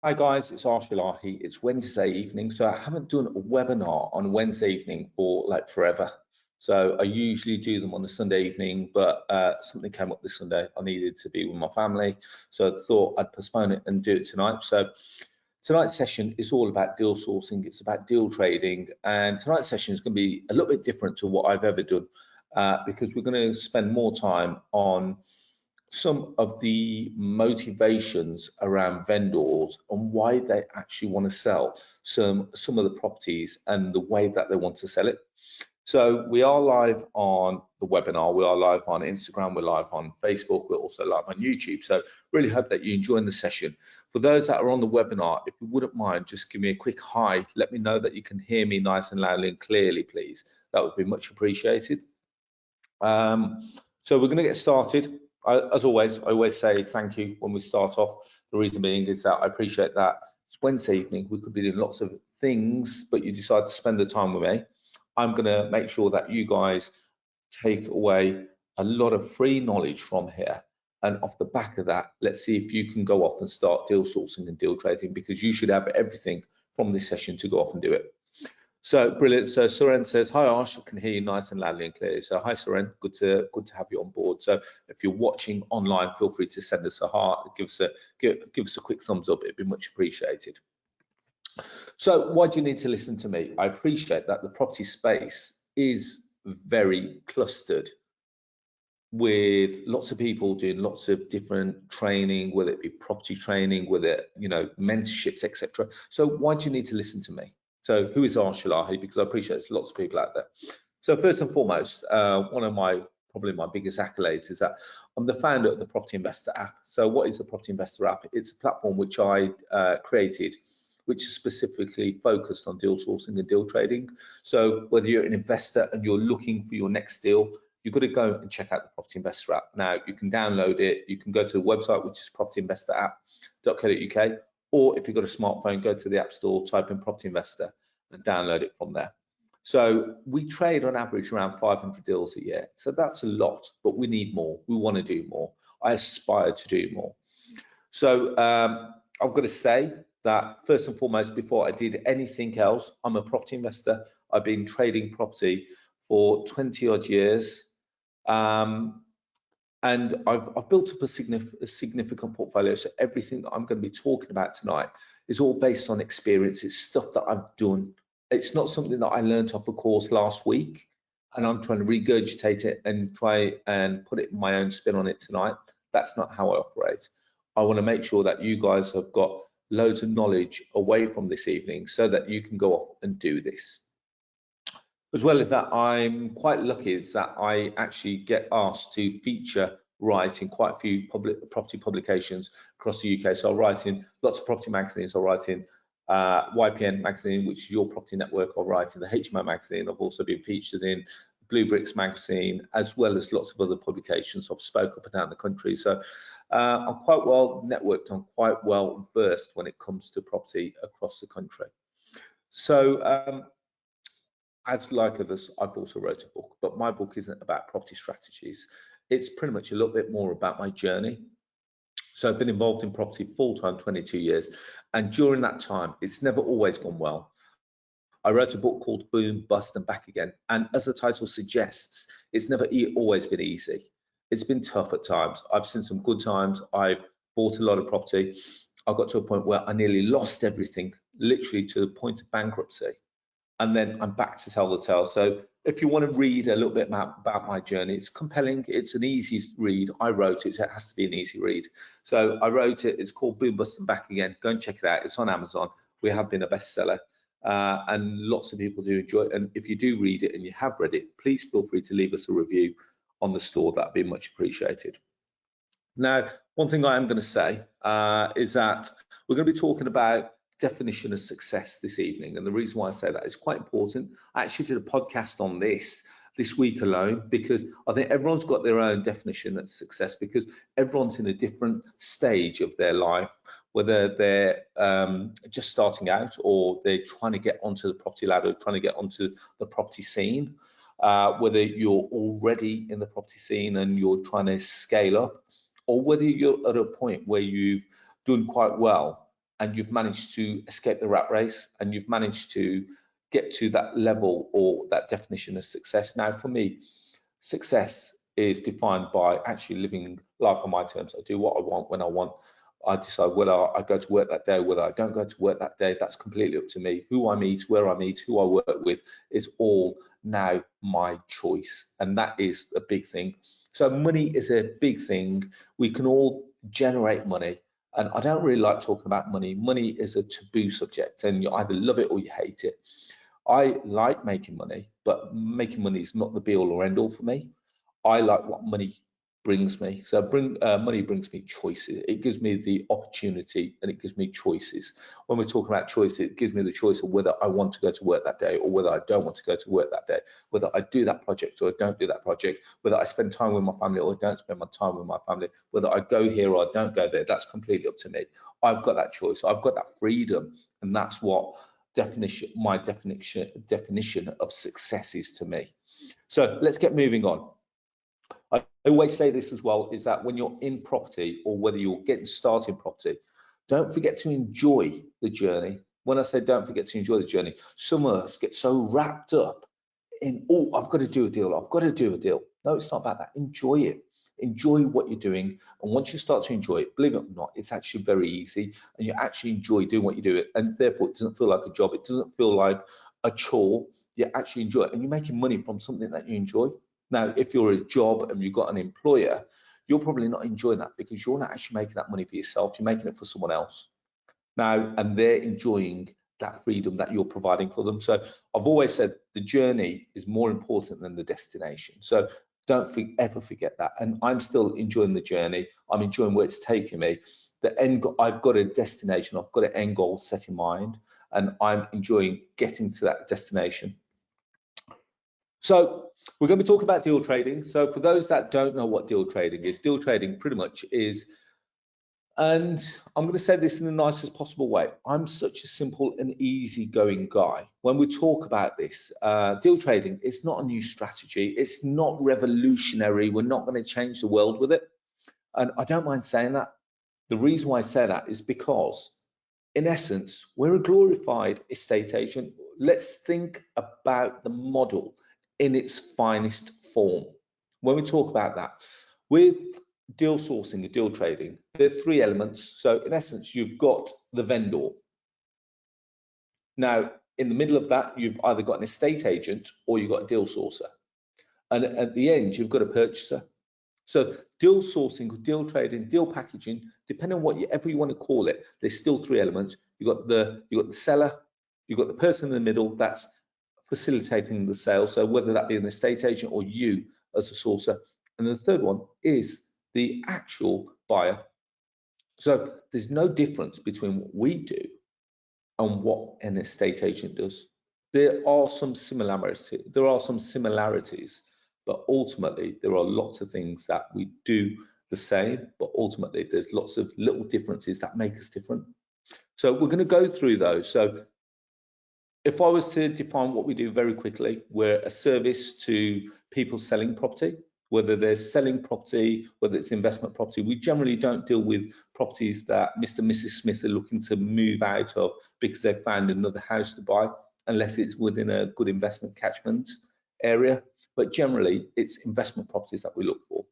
Hi guys, it's Arsh Ellahi. It's Wednesday evening, so I haven't done a webinar on Wednesday evening for like forever. So I usually do them on a Sunday evening, but something came up this Sunday. I needed to be with my family, so I thought I'd postpone it and do it tonight. So tonight's session is all about deal sourcing. It's about deal trading, and tonight's session is going to be a little bit different to what I've ever done because we're going to spend more time on some of the motivations around vendors and why they actually want to sell some of the properties and the way that they want to sell it. So we are live on the webinar, we are live on Instagram, we're live on Facebook, we're also live on YouTube. So really hope that you're enjoying the session. For those that are on the webinar, if you wouldn't mind, just give me a quick hi. Let me know that you can hear me nice and loudly and clearly, please. That would be much appreciated. So we're going to get started. As always, I always say thank you when we start off. The reason being is that I appreciate that it's Wednesday evening. We could be doing lots of things, but you decide to spend the time with me. I'm going to make sure that you guys take away a lot of free knowledge from here. And off the back of that, let's see if you can go off and start deal sourcing and deal trading, because you should have everything from this session to go off and do it. So brilliant. So Soren says, hi Arsh, I can hear you nice and loudly and clearly. So hi Soren, good to have you on board. So if you're watching online, feel free to send us a heart, give us a quick thumbs up. It'd be much appreciated. So why do you need to listen to me? I appreciate that the property space is very clustered with lots of people doing lots of different training, whether it be property training, whether mentorships, etc. So why do you need to listen to me? So who is Arsh Ellahi? Because I appreciate there's lots of people out there. So first and foremost, one of probably my biggest accolades is that I'm the founder of the Property Investor app. So what is the Property Investor app? It's a platform which I created, which is specifically focused on deal sourcing and deal trading. So whether you're an investor and you're looking for your next deal, you've got to go and check out the Property Investor app. Now, you can download it. You can go to the website, which is propertyinvestораpp.co.uk, or if you've got a smartphone, go to the App Store, type in Property Investor and download it from there. So we trade on average around 500 deals a year. So that's a lot, but we need more. We want to do more. I aspire to do more. So I've got to say that first and foremost, before I did anything else, I'm a property investor. I've been trading property for 20 odd years. And I've built up a significant portfolio. So everything that I'm going to be talking about tonight is all based on experience. It's stuff that I've done. It's not something that I learned off a course last week, and I'm trying to regurgitate it and try and put it my own spin on it tonight. That's not how I operate. I want to make sure that you guys have got loads of knowledge away from this evening so that you can go off and do this. As well as that, I'm quite lucky is that I actually get asked to feature write in quite a few property publications across the UK. So I write in lots of property magazines. I write in YPN magazine, which is Your Property Network. I write in the HMO magazine. I've also been featured in Blue Bricks magazine, as well as lots of other publications. I've spoke up and down the country. So I'm quite well networked. I'm quite well versed when it comes to property across the country. So as like others, I've also wrote a book, but my book isn't about property strategies. It's pretty much a little bit more about my journey. So I've been involved in property full-time 22 years, and during that time, it's never always gone well. I wrote a book called Boom, Bust and Back Again, and as the title suggests, it's never always been easy. It's been tough at times. I've seen some good times. I've bought a lot of property. I got to a point where I nearly lost everything, literally to the point of bankruptcy. And then I'm back to tell the tale. So if you want to read a little bit about my journey, it's compelling. It's an easy read. I wrote it, so it has to be an easy read. So I wrote it. It's called Boom, Bust and Back Again. Go and check it out. It's on Amazon. We have been a bestseller, and lots of people do enjoy it. And if you do read it and you have read it, please feel free to leave us a review on the store. That'd be much appreciated. Now, one thing I am going to say is that we're going to be talking about definition of success this evening, and the reason why I say that is quite important. I actually did a podcast on this week alone, because I think everyone's got their own definition of success, because everyone's in a different stage of their life, whether they're just starting out or they're trying to get onto the property ladder, trying to get onto the property scene, whether you're already in the property scene and you're trying to scale up, or whether you're at a point where you've done quite well and you've managed to escape the rat race, and you've managed to get to that level or that definition of success. Now, for me, success is defined by actually living life on my terms. I do what I want when I want. I decide whether I go to work that day, whether I don't go to work that day. That's completely up to me. Who I meet, where I meet, who I work with is all now my choice. And that is a big thing. So money is a big thing. We can all generate money. And I don't really like talking about money. Money is a taboo subject, and you either love it or you hate it. I like making money, but making money is not the be all or end all for me. I like what money brings me. So money brings me choices. It gives me the opportunity, and it gives me choices. When we're talking about choice, it gives me the choice of whether I want to go to work that day or whether I don't want to go to work that day, whether I do that project or I don't do that project, whether I spend time with my family or I don't spend my time with my family, whether I go here or I don't go there. That's completely up to me. I've got that choice. I've got that freedom, and that's what my definition of success is to me. So let's get moving on. I always say this as well, is that when you're in property or whether you're getting started in property, don't forget to enjoy the journey. When I say don't forget to enjoy the journey, some of us get so wrapped up in, oh, I've got to do a deal, I've got to do a deal. No, it's not about that. Enjoy it. Enjoy what you're doing. And once you start to enjoy it, believe it or not, it's actually very easy, and you actually enjoy doing what you do. And therefore, it doesn't feel like a job. It doesn't feel like a chore. You actually enjoy it, and you're making money from something that you enjoy. Now, if you're a job and you've got an employer, you're probably not enjoying that because you're not actually making that money for yourself. You're making it for someone else. Now, and they're enjoying that freedom that you're providing for them. So I've always said the journey is more important than the destination. So don't ever forget that. And I'm still enjoying the journey. I'm enjoying where it's taking me. I've got a destination. I've got an end goal set in mind, and I'm enjoying getting to that destination. So we're going to be talking about deal trading. So for those that don't know what deal trading pretty much is, and I'm going to say this in the nicest possible way, I'm such a simple and easygoing guy. When we talk about this, deal trading, it's not a new strategy. It's not revolutionary. We're not going to change the world with it. And I don't mind saying that. The reason why I say that is because, in essence, we're a glorified estate agent. Let's think about the model in its finest form. When we talk about that, with deal sourcing and deal trading, there are three elements. So in essence, you've got the vendor. Now, in the middle of that, you've either got an estate agent or you've got a deal sourcer. And at the end, you've got a purchaser. So deal sourcing, deal trading, deal packaging, depending on whatever you want to call it, there's still three elements. You've got the seller, you've got the person in the middle that's facilitating the sale. So whether that be an estate agent or you as a sourcer. And the third one is the actual buyer. So there's no difference between what we do and what an estate agent does. There are some similarities, but ultimately there are lots of things that we do the same, but ultimately there's lots of little differences that make us different. So we're going to go through those. So if I was to define what we do very quickly, we're a service to people selling property, whether they're selling property, whether it's investment property. We generally don't deal with properties that Mr. and Mrs. Smith are looking to move out of because they've found another house to buy, unless it's within a good investment catchment area. But generally, it's investment properties that we look for.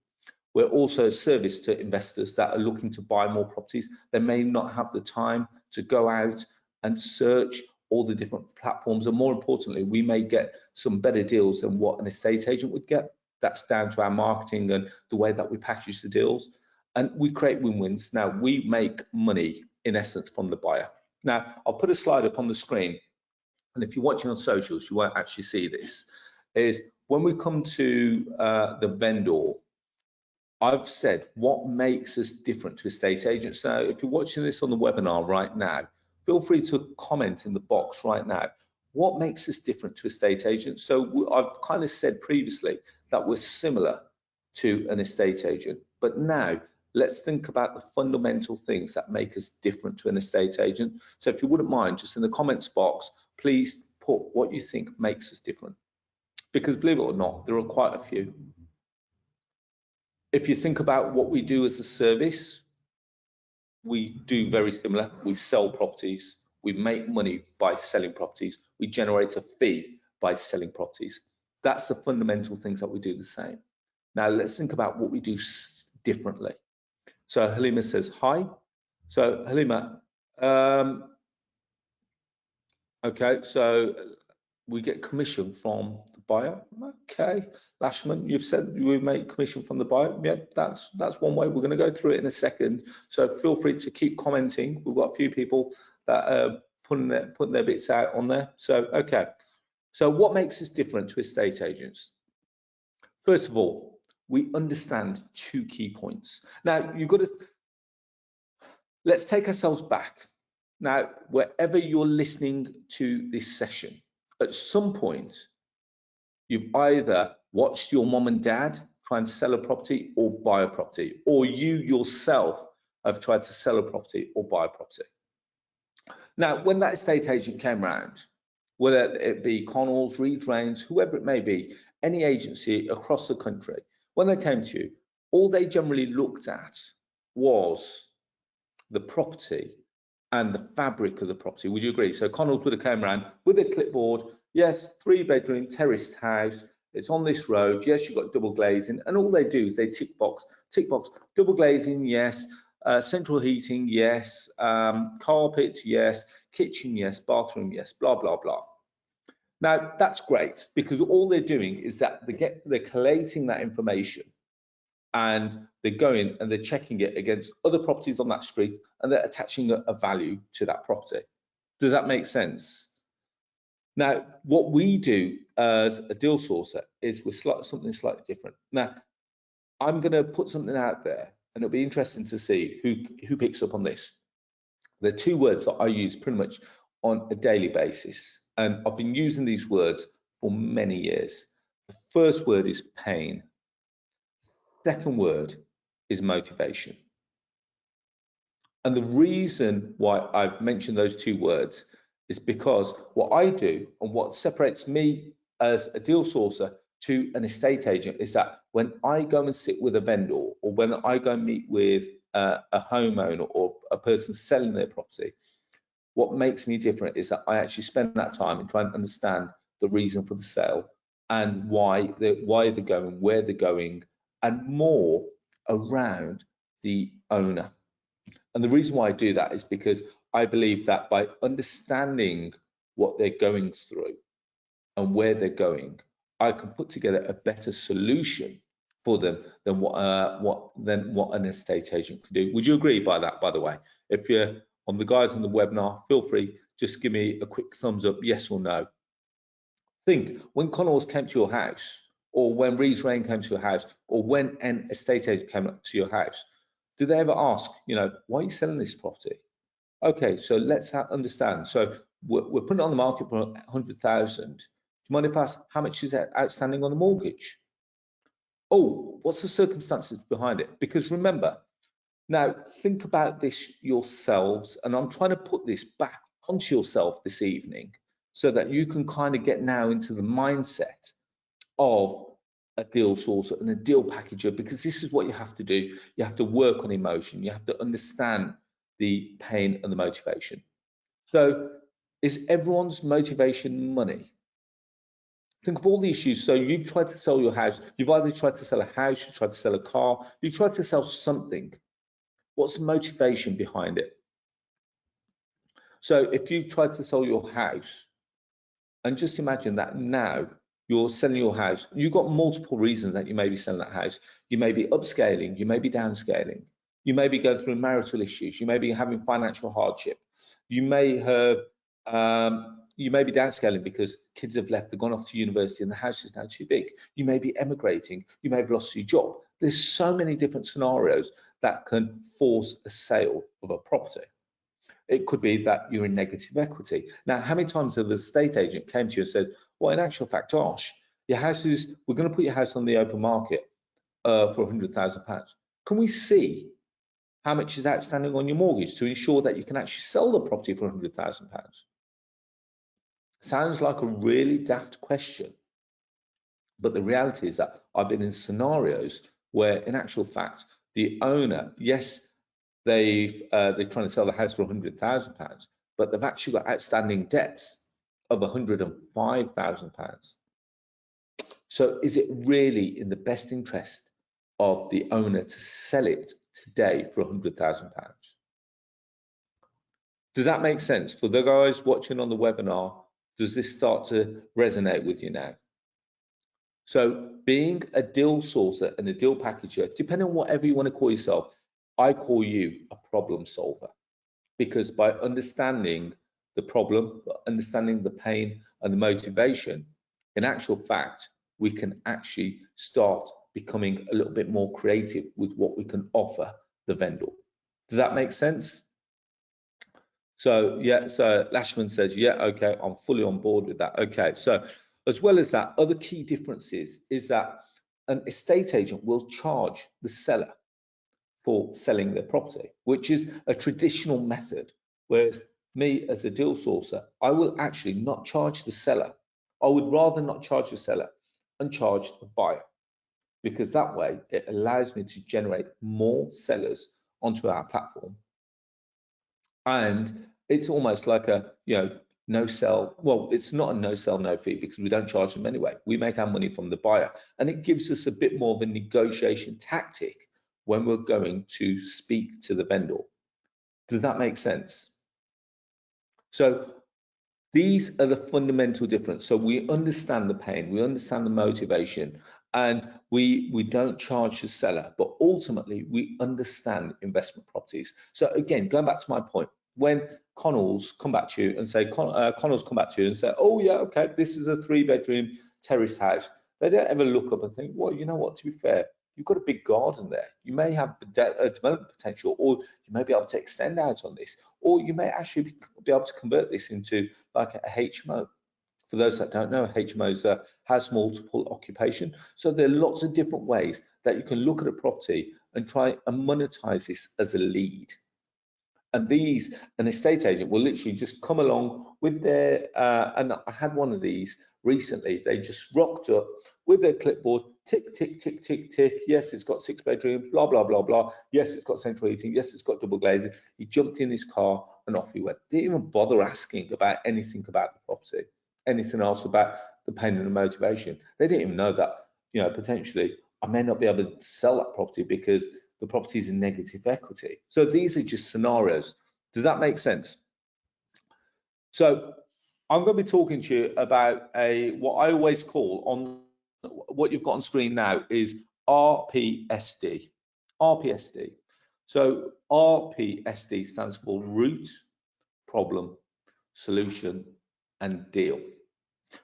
We're also a service to investors that are looking to buy more properties. They may not have the time to go out and search all the different platforms, and more importantly, we may get some better deals than what an estate agent would get. That's down to our marketing and the way that we package the deals, and we create win-wins. Now, we make money in essence from the buyer. Now, I'll put a slide up on the screen, and if you're watching on socials, you won't actually see this, is when we come to the vendor, I've said what makes us different to estate agents. Now, if you're watching this on the webinar right now, feel free to comment in the box right now. What makes us different to estate agents? So I've kind of said previously that we're similar to an estate agent, but now let's think about the fundamental things that make us different to an estate agent. So if you wouldn't mind, just in the comments box, please put what you think makes us different, because believe it or not, there are quite a few. If you think about what we do as a service, we do very similar. We sell properties. We make money by selling properties. We generate a fee by selling properties. That's the fundamental things that we do the same. Now let's think about what we do differently. So Halima says hi. So Halima, okay, so we get commission from the buyer. Okay, Lashman, you've said we make commission from the buyer. Yeah, that's one way. We're going to go through it in a second. So feel free to keep commenting. We've got a few people that are putting their bits out on there. So okay, so what makes us different to estate agents? First of all, we understand two key points. Now you've got to. Let's take ourselves back. Now, wherever you're listening to this session, at some point, you've either watched your mom and dad try and sell a property or buy a property, or you yourself have tried to sell a property or buy a property. Now, when that estate agent came around, whether it be Connells, Reed Rains, whoever it may be, any agency across the country, when they came to you, all they generally looked at was the property and the fabric of the property. Would you agree? So Connells would have come around with a clipboard. Yes, 3-bedroom terraced house. It's on this road. Yes, you've got double glazing. And all they do is they tick box, double glazing, yes. Central heating, yes. Carpets, yes. Kitchen, yes. Bathroom, yes. Blah, blah, blah. Now, that's great because all they're doing is that they're collating that information and they're going and they're checking it against other properties on that street and they're attaching a value to that property. Does that make sense? Now, what we do as a deal sourcer is we're something slightly different. Now, I'm going to put something out there and it'll be interesting to see who picks up on this. There are two words that I use pretty much on a daily basis, and I've been using these words for many years. The first word is pain. Second word is motivation. And the reason why I've mentioned those two words is because what I do and what separates me as a deal sourcer to an estate agent is that when I go and sit with a vendor or when I go and meet with a homeowner or a person selling their property, what makes me different is that I actually spend that time and try and understand the reason for the sale and why they're going, where they're going, and more around the owner. And the reason why I do that is because I believe that by understanding what they're going through and where they're going, I can put together a better solution for them than what an estate agent can do. Would you agree by that, by the way? If you're on the guys on the webinar, feel free, just give me a quick thumbs up, yes or no. Think, when Connells came to your house, or when Reed Rain came to your house, or when an estate agent came up to your house, did they ever ask, you know, why are you selling this property? Okay, so let's understand. So we're putting it on the market for 100,000. Do you mind if I ask how much is outstanding on the mortgage? Oh, what's the circumstances behind it? Because remember, now think about this yourselves, and I'm trying to put this back onto yourself this evening so that you can kind of get now into the mindset of a deal sourcer and a deal packager, because this is what you have to do. You have to work on emotion. You have to understand the pain and the motivation. So is everyone's motivation money? Think of all the issues. So you've tried to sell your house. You've either tried to sell a house, you tried to sell a car, you tried to sell something. What's the motivation behind it? So if you've tried to sell your house, and just imagine that now you're selling your house, you've got multiple reasons that you may be selling that house. You may be upscaling, you may be downscaling, you may be going through marital issues, you may be having financial hardship, you may have you may be downscaling because kids have left, they've gone off to university and the house is now too big. You may be emigrating, you may have lost your job. There's so many different scenarios that can force a sale of a property. It could be that you're in negative equity. Now, how many times have the estate agent came to you and said, well, in actual fact, Arsh, your house is, we're going to put your house on the open market for £100,000. Can we see how much is outstanding on your mortgage to ensure that you can actually sell the property for £100,000? Sounds like a really daft question, but the reality is that I've been in scenarios where, in actual fact, the owner, yes, they're trying to sell the house for £100,000, but they've actually got outstanding debts of £105,000. So is it really in the best interest of the owner to sell it today for £100,000? Does that make sense? For the guys watching on the webinar, does this start to resonate with you now? So being a deal sourcer and a deal packager, depending on whatever you want to call yourself, I call you a problem solver, because by understanding the problem, understanding the pain and the motivation, in actual fact, we can actually start becoming a little bit more creative with what we can offer the vendor. Does that make sense? So yeah, so Lashman says, yeah, okay, I'm fully on board with that. Okay, so as well as that, other key differences is that an estate agent will charge the seller for selling their property, which is a traditional method, whereas me as a deal sourcer, I will actually not charge the seller. I would rather not charge the seller and charge the buyer, because that way it allows me to generate more sellers onto our platform. And it's almost like a, no sell. Well, it's not a no sell, no fee, because we don't charge them anyway. We make our money from the buyer, and it gives us a bit more of a negotiation tactic when we're going to speak to the vendor. Does that make sense? So these are the fundamental difference. So we understand the pain, we understand the motivation, and we don't charge the seller, but ultimately we understand investment properties. So again, going back to my point, when Connells come back to you and say, Connells come back to you and say, oh yeah, okay, this is a 3-bedroom terrace house. They don't ever look up and think, well, you know what, to be fair, you've got a big garden there. You may have development potential, or you may be able to extend out on this, or you may actually be able to convert this into like a HMO. For those that don't know, HMOs has multiple occupation. So there are lots of different ways that you can look at a property and try and monetize this as a lead. And an estate agent will literally just come along with their, and I had one of these recently, they just rocked up with their clipboard, tick, tick, tick, tick, tick. Yes, it's got 6 bedrooms, blah, blah, blah, blah. Yes, it's got central heating. Yes, it's got double glazing. He jumped in his car and off he went. Didn't even bother asking about anything about the property, anything else about the pain and the motivation. They didn't even know that, potentially I may not be able to sell that property because the property is in negative equity. So these are just scenarios. Does that make sense? So I'm going to be talking to you about what I always call, on what you've got on screen now, is RPSD. RPSD. So RPSD stands for root, problem, solution, and deal.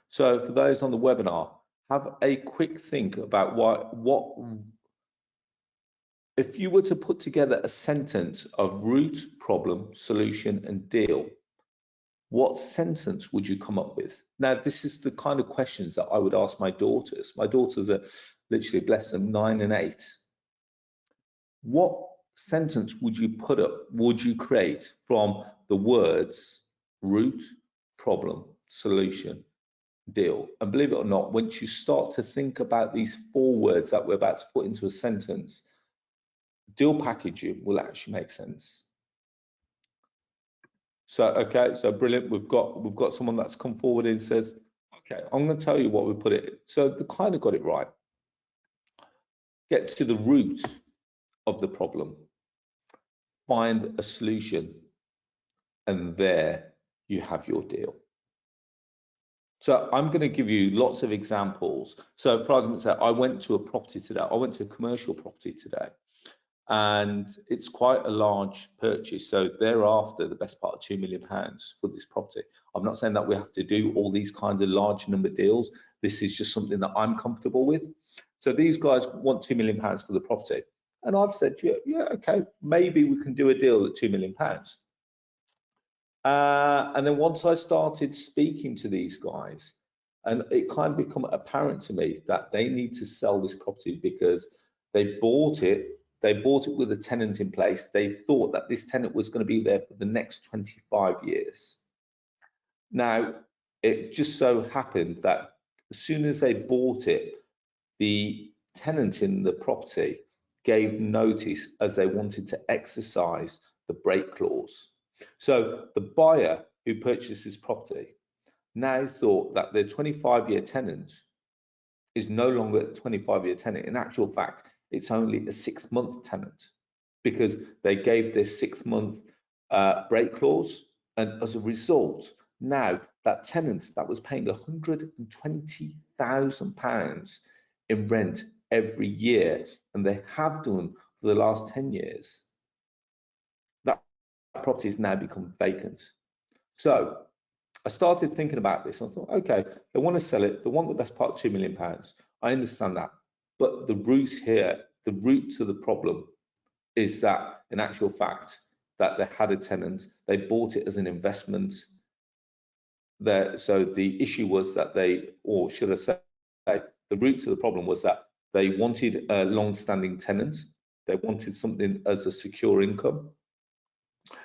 So for those on the webinar, have a quick think about what if you were to put together a sentence of root, problem, solution, and deal, what sentence would you come up with? Now, this is the kind of questions that I would ask my daughters. My daughters are literally, bless them, 9 and 8. What sentence would you create from the words root, problem, solution, deal? And believe it or not, once you start to think about these 4 words that we're about to put into a sentence, deal packaging will actually make sense. So okay, so brilliant. We've got someone that's come forward and says, okay, I'm going to tell you what we put it. So they kind of got it right. Get to the root of the problem, find a solution, and there you have your deal. So I'm going to give you lots of examples. So for argument's sake, I went to a property today. I went to a commercial property today, and it's quite a large purchase. So thereafter, the best part of £2 million for this property. I'm not saying that we have to do all these kinds of large number deals. This is just something that I'm comfortable with. So these guys want £2 million for the property. And I've said, yeah, okay, maybe we can do a deal at £2 million. And then once I started speaking to these guys, and it kind of become apparent to me that they need to sell this property because they bought it with a tenant in place. They thought that this tenant was going to be there for the next 25 years. Now, it just so happened that as soon as they bought it, the tenant in the property gave notice as they wanted to exercise the break clause. So the buyer who purchased this property now thought that their 25-year tenant is no longer a 25-year tenant. In actual fact, it's only a 6-month tenant because they gave this 6-month break clause. And as a result, now that tenant that was paying £120,000 in rent every year, and they have done for the last 10 years, that property has now become vacant. So I started thinking about this. I thought, okay, they want to sell it. They want the best part of £2 million. I understand that. But the root here, the root to the problem is that in actual fact, that they had a tenant, they bought it as an investment. So the issue was that they, or should I say, the root to the problem was that they wanted a long-standing tenant. They wanted something as a secure income.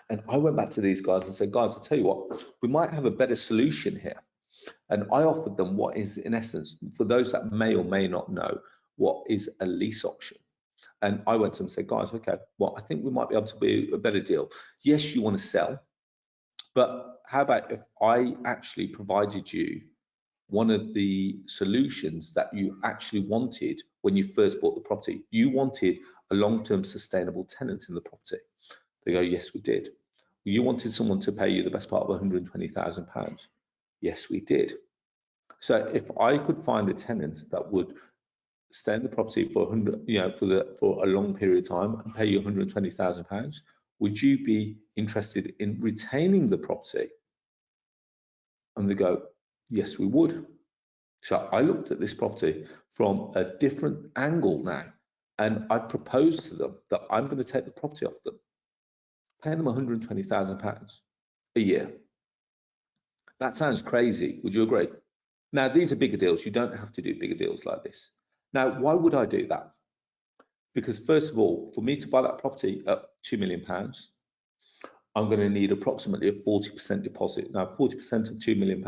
And I went back to these guys and said, guys, I'll tell you what, we might have a better solution here. And I offered them what is, in essence, for those that may or may not know, what is a lease option. And I went to them and said, guys, okay, well, I think we might be able to be a better deal. Yes, you want to sell, but how about if I actually provided you one of the solutions that you actually wanted when you first bought the property? You wanted a long-term sustainable tenant in the property. They go, yes, we did. You wanted someone to pay you the best part of £120,000. Yes, we did. So if I could find a tenant that would stay in the property for 100, for a long period of time and pay you £120,000, would you be interested in retaining the property? And they go, yes, we would. So I looked at this property from a different angle now, and I proposed to them that I'm going to take the property off them, paying them £120,000 a year. That sounds crazy, would you agree? Now, these are bigger deals. You don't have to do bigger deals like this. Now, why would I do that? Because first of all, for me to buy that property at £2 million, I'm going to need approximately a 40% deposit. Now, 40% of £2 million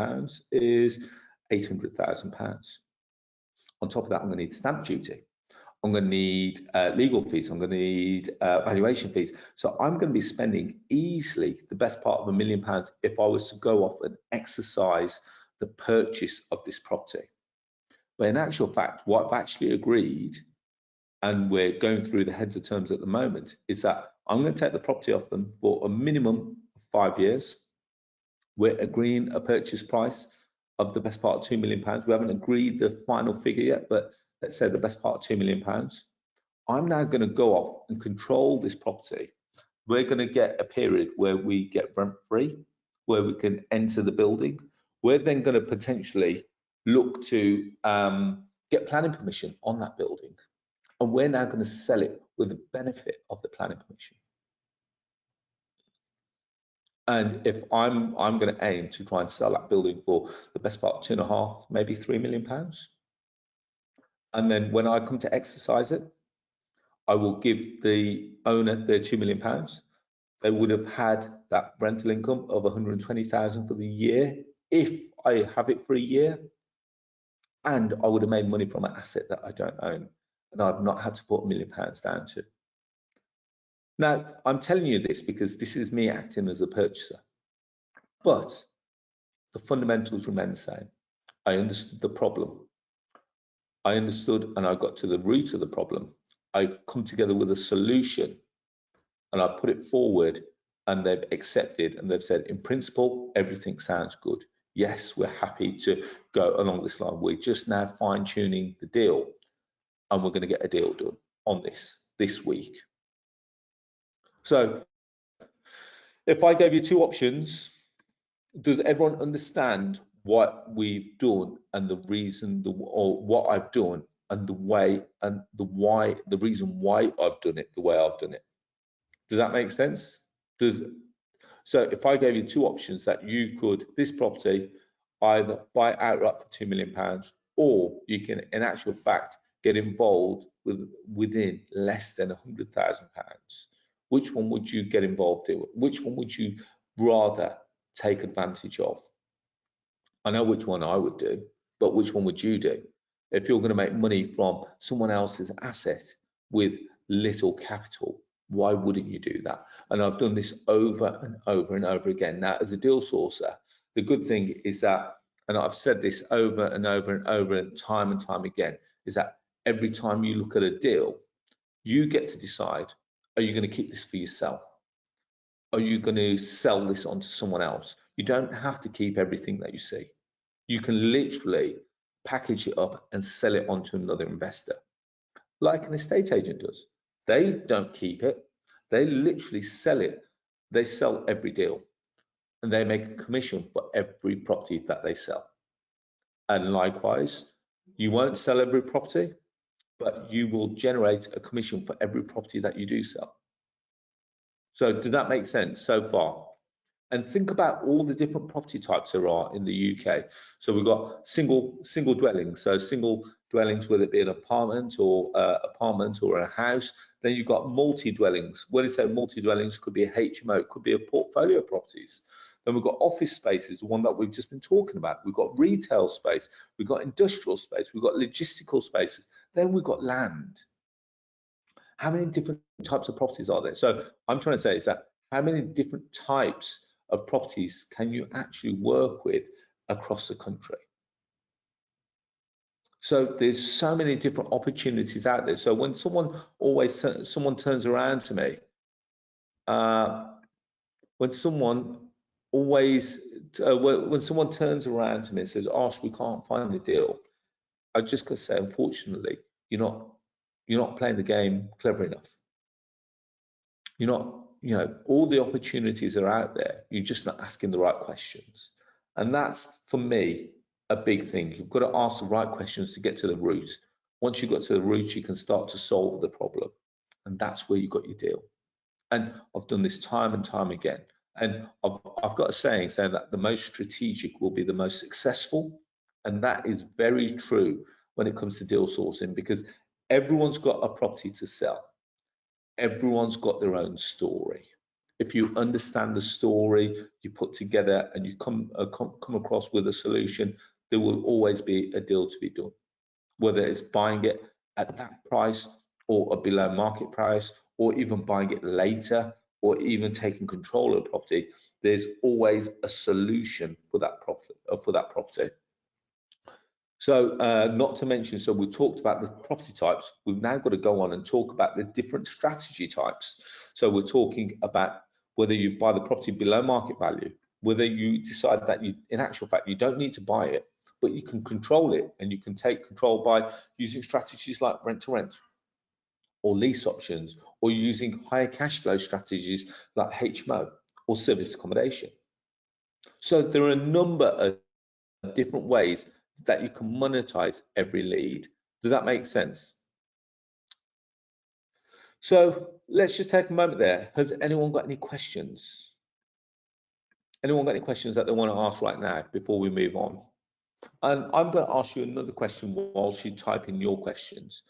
is £800,000. On top of that, I'm going to need stamp duty. I'm going to need legal fees. I'm going to need valuation fees. So I'm going to be spending easily the best part of £1 million if I was to go off and exercise the purchase of this property. But in actual fact, what I've actually agreed, and we're going through the heads of terms at the moment, is that I'm going to take the property off them for a minimum of 5 years. We're agreeing a purchase price of the best part of £2 million. We haven't agreed the final figure yet, but let's say the best part of £2 million. I'm now going to go off and control this property. We're going to get a period where we get rent free, where we can enter the building. We're then going to potentially look to get planning permission on that building. And we're now going to sell it with the benefit of the planning permission. And if I'm going to aim to try and sell that building for the best part of £2.5, maybe £3 million. And then when I come to exercise it, I will give the owner their £2 million. They would have had that rental income of 120,000 for the year if I have it for a year, and I would have made money from an asset that I don't own, and I've not had to put £1 million down to. Now, I'm telling you this because this is me acting as a purchaser, but the fundamentals remain the same. I understood the problem. I understood and I got to the root of the problem. I come together with a solution and I put it forward, and they've accepted, and they've said, in principle, everything sounds good. Yes, we're happy to go along this line. We're just now fine tuning the deal, and we're going to get a deal done on this week. So if I gave you two options, does everyone understand what we've done and the reason, or what I've done and the way, and the reason why I've done it the way I've done it? Does that make sense? So if I gave you two options that you could, this property, either buy outright for £2 million, or you can, in actual fact, get involved within less than £100,000. Which one would you get involved in? Which one would you rather take advantage of? I know which one I would do, but which one would you do? If you're going to make money from someone else's asset with little capital. Why wouldn't you do that? And I've done this over and over and over again. Now, as a deal sourcer, the good thing is that, and I've said this over and over and over and time again, is that every time you look at a deal, you get to decide, are you going to keep this for yourself? Are you going to sell this on to someone else? You don't have to keep everything that you see. You can literally package it up and sell it on to another investor, like an estate agent does. They don't keep it. They literally sell it. They sell every deal, and they make a commission for every property that they sell. And likewise, you won't sell every property, but you will generate a commission for every property that you do sell. So does that make sense so far? And think about all the different property types there are in the UK. So we've got single dwellings, so single dwellings, whether it be an apartment or a house. Then you've got multi-dwellings. When you say multi-dwellings, could be a HMO, it could be a portfolio of properties. Then we've got office spaces, the one that we've just been talking about. We've got retail space, we've got industrial space, we've got logistical spaces. Then we've got land. How many different types of properties are there? So I'm trying to say is that how many different types of properties can you actually work with across the country? So there's so many different opportunities out there. So when someone turns around to me, when someone turns around to me and says, "Arsh, we can't find a deal," I just gotta say, unfortunately, you're not playing the game clever enough. You're not, all the opportunities are out there. You're just not asking the right questions. And that's, for me, a big thing. You've got to ask the right questions to get to the root. Once you've got to the root, you can start to solve the problem. And that's where you got your deal. And I've done this time and time again. And I've got a saying that the most strategic will be the most successful. And that is very true when it comes to deal sourcing, because everyone's got a property to sell. Everyone's got their own story. If you understand the story, you put together and you come across with a solution, there will always be a deal to be done. Whether it's buying it at that price or a below market price, or even buying it later, or even taking control of the property, there's always a solution for that property. So not to mention, so we talked about the property types. We've now got to go on and talk about the different strategy types. So we're talking about whether you buy the property below market value, whether you decide that in actual fact, you don't need to buy it, but you can control it, and you can take control by using strategies like rent to rent or lease options, or using higher cash flow strategies like HMO or service accommodation. So there are a number of different ways that you can monetize every lead. Does that make sense? So let's just take a moment there. Has anyone got any questions? Anyone got any questions that they want to ask right now before we move on? And I'm going to ask you another question whilst you type in your questions.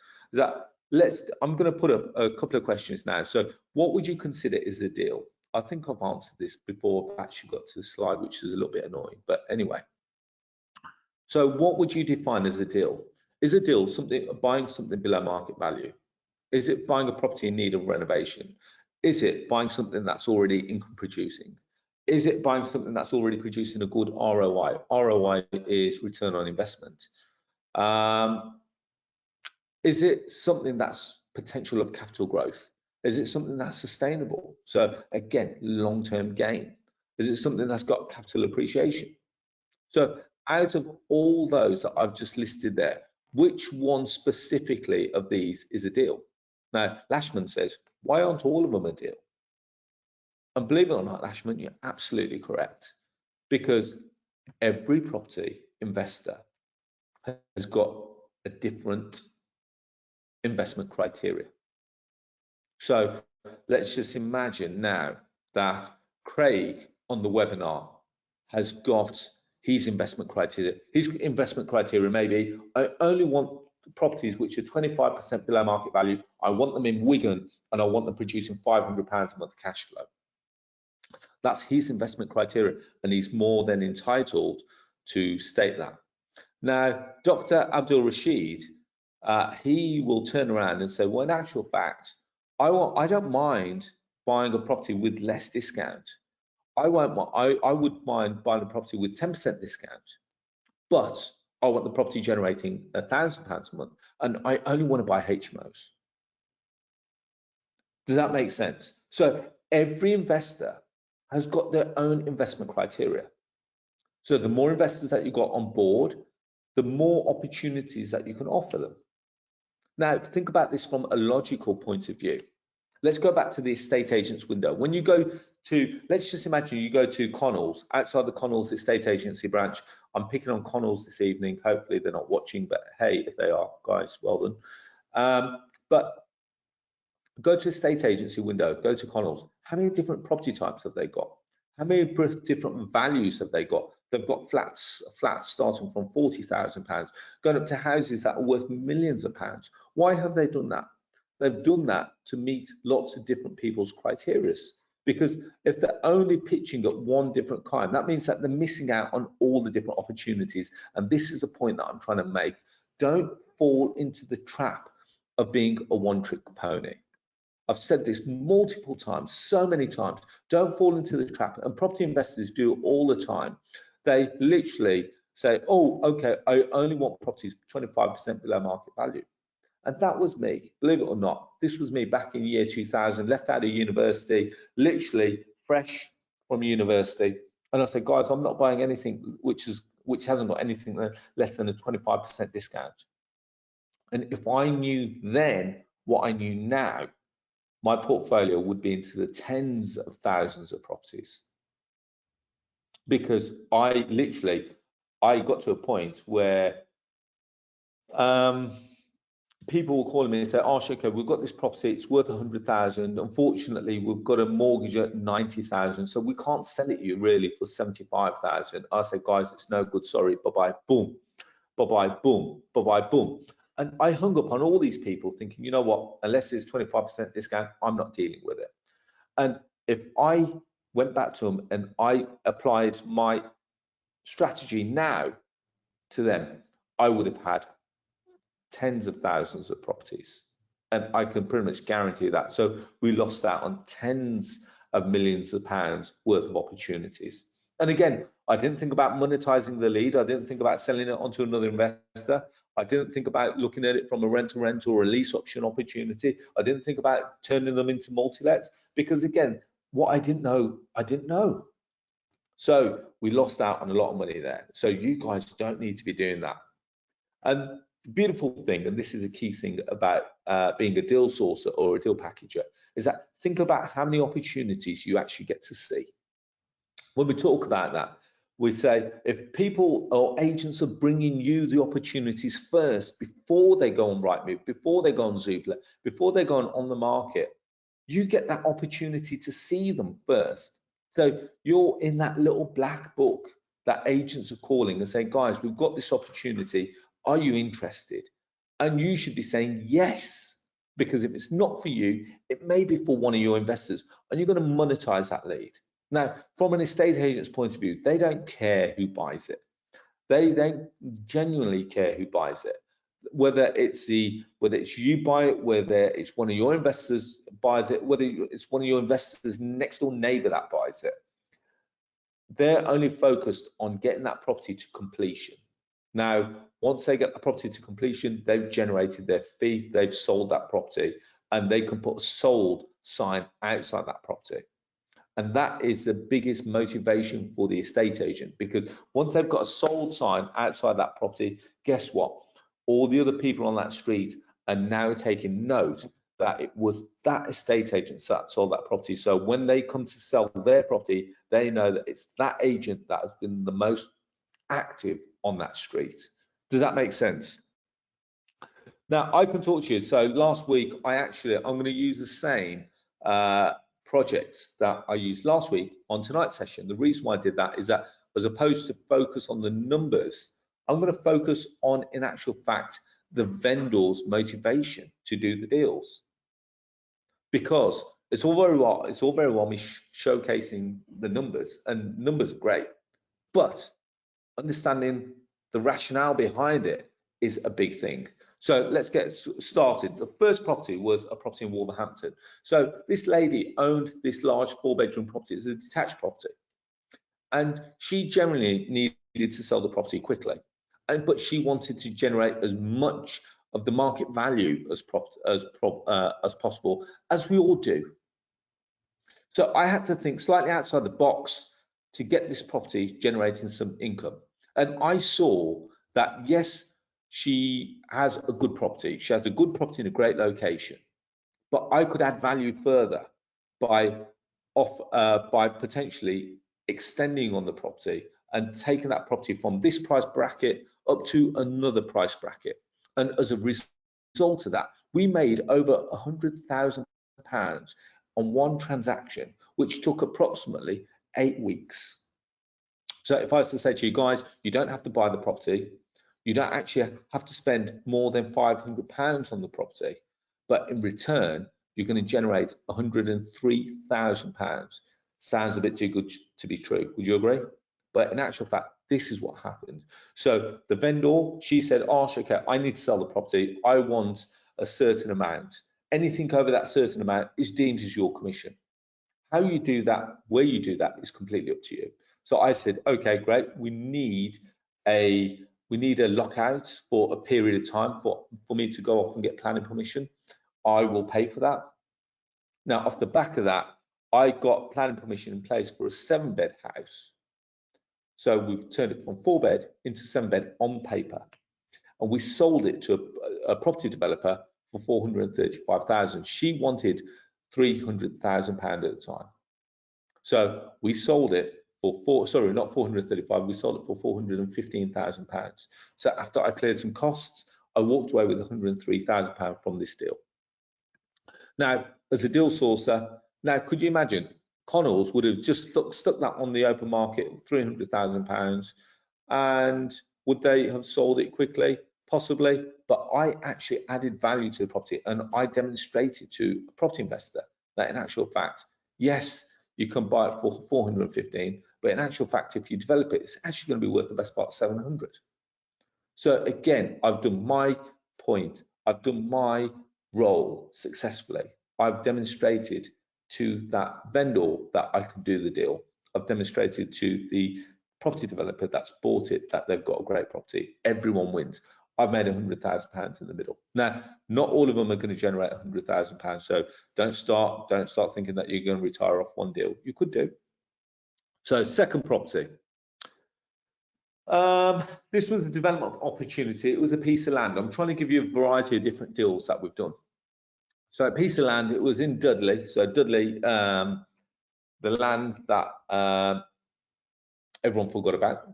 I'm going to put up a couple of questions now. So what would you consider is a deal? I think I've answered this before I've actually got to the slide, which is a little bit annoying, but anyway. So what would you define as a deal? Is a deal buying something below market value? Is it buying a property in need of renovation? Is it buying something that's already income producing? Is it buying something that's already producing a good ROI? ROI is return on investment. Is it something that's potential of capital growth? Is it something that's sustainable? So again, long-term gain. Is it something that's got capital appreciation? So out of all those that I've just listed there, which one specifically of these is a deal? Now, Lashman says, why aren't all of them a deal? And believe it or not, Lashman, you're absolutely correct, because every property investor has got a different investment criteria. So let's just imagine now that Craig on the webinar has got his investment criteria. His investment criteria may be, I only want properties which are 25% below market value. I want them in Wigan, and I want them producing £500 a month cash flow. That's his investment criteria, and he's more than entitled to state that. Now, Dr. Abdul Rashid, he will turn around and say, well, in actual fact, I don't mind buying a property with less discount. I would mind buying a property with 10% discount, but I want the property generating £1,000 a month, and I only want to buy HMOs. Does that make sense? So every investor has got their own investment criteria. So the more investors that you got on board, the more opportunities that you can offer them. Now, think about this from a logical point of view. Let's go back to the estate agent's window. When you go to, let's just imagine you go to Connell's, outside the Connell's estate agency branch. I'm picking on Connell's this evening. Hopefully they're not watching, but hey, if they are, guys, well done. But go to estate agency window, go to Connell's. How many different property types have they got? How many different values have they got? They've got flats starting from £40,000, going up to houses that are worth millions of pounds. Why have they done that? They've done that to meet lots of different people's criteria. Because if they're only pitching at one different kind, that means that they're missing out on all the different opportunities. And this is the point that I'm trying to make. Don't fall into the trap of being a one-trick pony. I've said this multiple times, so many times. Don't fall into the trap. And property investors do all the time. They literally say, oh, okay, I only want properties 25% below market value. And that was me, believe it or not. This was me back in year 2000, left out of university, literally fresh from university. And I said, guys, I'm not buying anything which hasn't got anything less than a 25% discount. And if I knew then what I knew now, my portfolio would be into the tens of thousands of properties. Because I got to a point where people were calling me and say, Arsh, okay, we've got this property, it's worth 100,000. Unfortunately, we've got a mortgage at 90,000, so we can't sell it you really for 75,000. I said, guys, it's no good, sorry, bye-bye, boom, bye-bye, boom, bye-bye, boom. And I hung up on all these people thinking, you know what, unless there's 25% discount, I'm not dealing with it. And if I went back to them and I applied my strategy now to them, I would have had tens of thousands of properties. And I can pretty much guarantee that. So we lost out on tens of millions of pounds worth of opportunities. And again, I didn't think about monetizing the lead. I didn't think about selling it onto another investor. I didn't think about looking at it from a rent-to-rent or a lease option opportunity. I didn't think about turning them into multi-lets, because again, what I didn't know, I didn't know. So we lost out on a lot of money there. So you guys don't need to be doing that. And the beautiful thing, and this is a key thing about being a deal sourcer or a deal packager, is that think about how many opportunities you actually get to see. When we talk about that, we say if people or agents are bringing you the opportunities first before they go on Rightmove, before they go on Zoopla, before they go on the market, you get that opportunity to see them first. So you're in that little black book that agents are calling and saying, guys, we've got this opportunity. Are you interested? And you should be saying yes, because if it's not for you, it may be for one of your investors, and you're going to monetize that lead. Now, from an estate agent's point of view, they don't care who buys it. They don't genuinely care who buys it. Whether it's you buy it, whether it's one of your investors buys it, whether it's one of your investors' next door neighbor that buys it. They're only focused on getting that property to completion. Now, once they get the property to completion, they've generated their fee, they've sold that property, and they can put a sold sign outside that property. And that is the biggest motivation for the estate agent, because once they've got a sold sign outside that property, guess what? All the other people on that street are now taking note that it was that estate agent that sold that property. So when they come to sell their property, they know that it's that agent that has been the most active on that street. Does that make sense? Now, I can talk to you. So last week, I'm going to use the same projects that I used last week on tonight's session. The reason why I did that is that as opposed to focus on the numbers, I'm going to focus on, in actual fact, the vendor's motivation to do the deals. Because it's all very well me showcasing the numbers, and numbers are great, but understanding the rationale behind it is a big thing. So let's get started. The first property was a property in Wolverhampton. So this lady owned this large 4-bedroom property. It's a detached property, and she generally needed to sell the property quickly, but she wanted to generate as much of the market value as possible, as we all do. So I had to think slightly outside the box to get this property generating some income. And I saw that, yes, she has a good property. She has a good property in a great location, but I could add value further by potentially extending on the property and taking that property from this price bracket up to another price bracket. And as a result of that, we made over £100,000 on one transaction, which took approximately 8 weeks. So if I was to say to you guys, you don't have to buy the property, you don't actually have to spend more than £500 on the property, but in return, you're going to generate £103,000. Sounds a bit too good to be true. Would you agree? But in actual fact, this is what happened. So the vendor, she said, Arsh, okay, I need to sell the property. I want a certain amount. Anything over that certain amount is deemed as your commission. How you do that, where you do that, is completely up to you. So I said, okay, great. We need a lockout for a period of time for me to go off and get planning permission. I will pay for that. Now, off the back of that, I got planning permission in place for a 7-bed house. So we've turned it from 4-bed into 7-bed on paper, and we sold it to a property developer for 435,000. She wanted £300,000 at the time. So we sold it for not 435, we sold it for £415,000. So after I cleared some costs, I walked away with £103,000 from this deal. Now, as a deal sourcer, now could you imagine, Connells would have just stuck that on the open market, £300,000, and would they have sold it quickly? Possibly, but I actually added value to the property, and I demonstrated to a property investor that in actual fact, yes, you can buy it for 415, but in actual fact, if you develop it, it's actually going to be worth the best part of 700. So again, I've done my point, I've done my role successfully. I've demonstrated to that vendor that I can do the deal. I've demonstrated to the property developer that's bought it that they've got a great property. Everyone wins. I've made £100,000 in the middle. Now, not all of them are going to generate £100,000. So don't start thinking that you're going to retire off one deal. You could do. So second property. This was a development opportunity. It was a piece of land. I'm trying to give you a variety of different deals that we've done. So a piece of land, it was in Dudley. So Dudley, the land that everyone forgot about.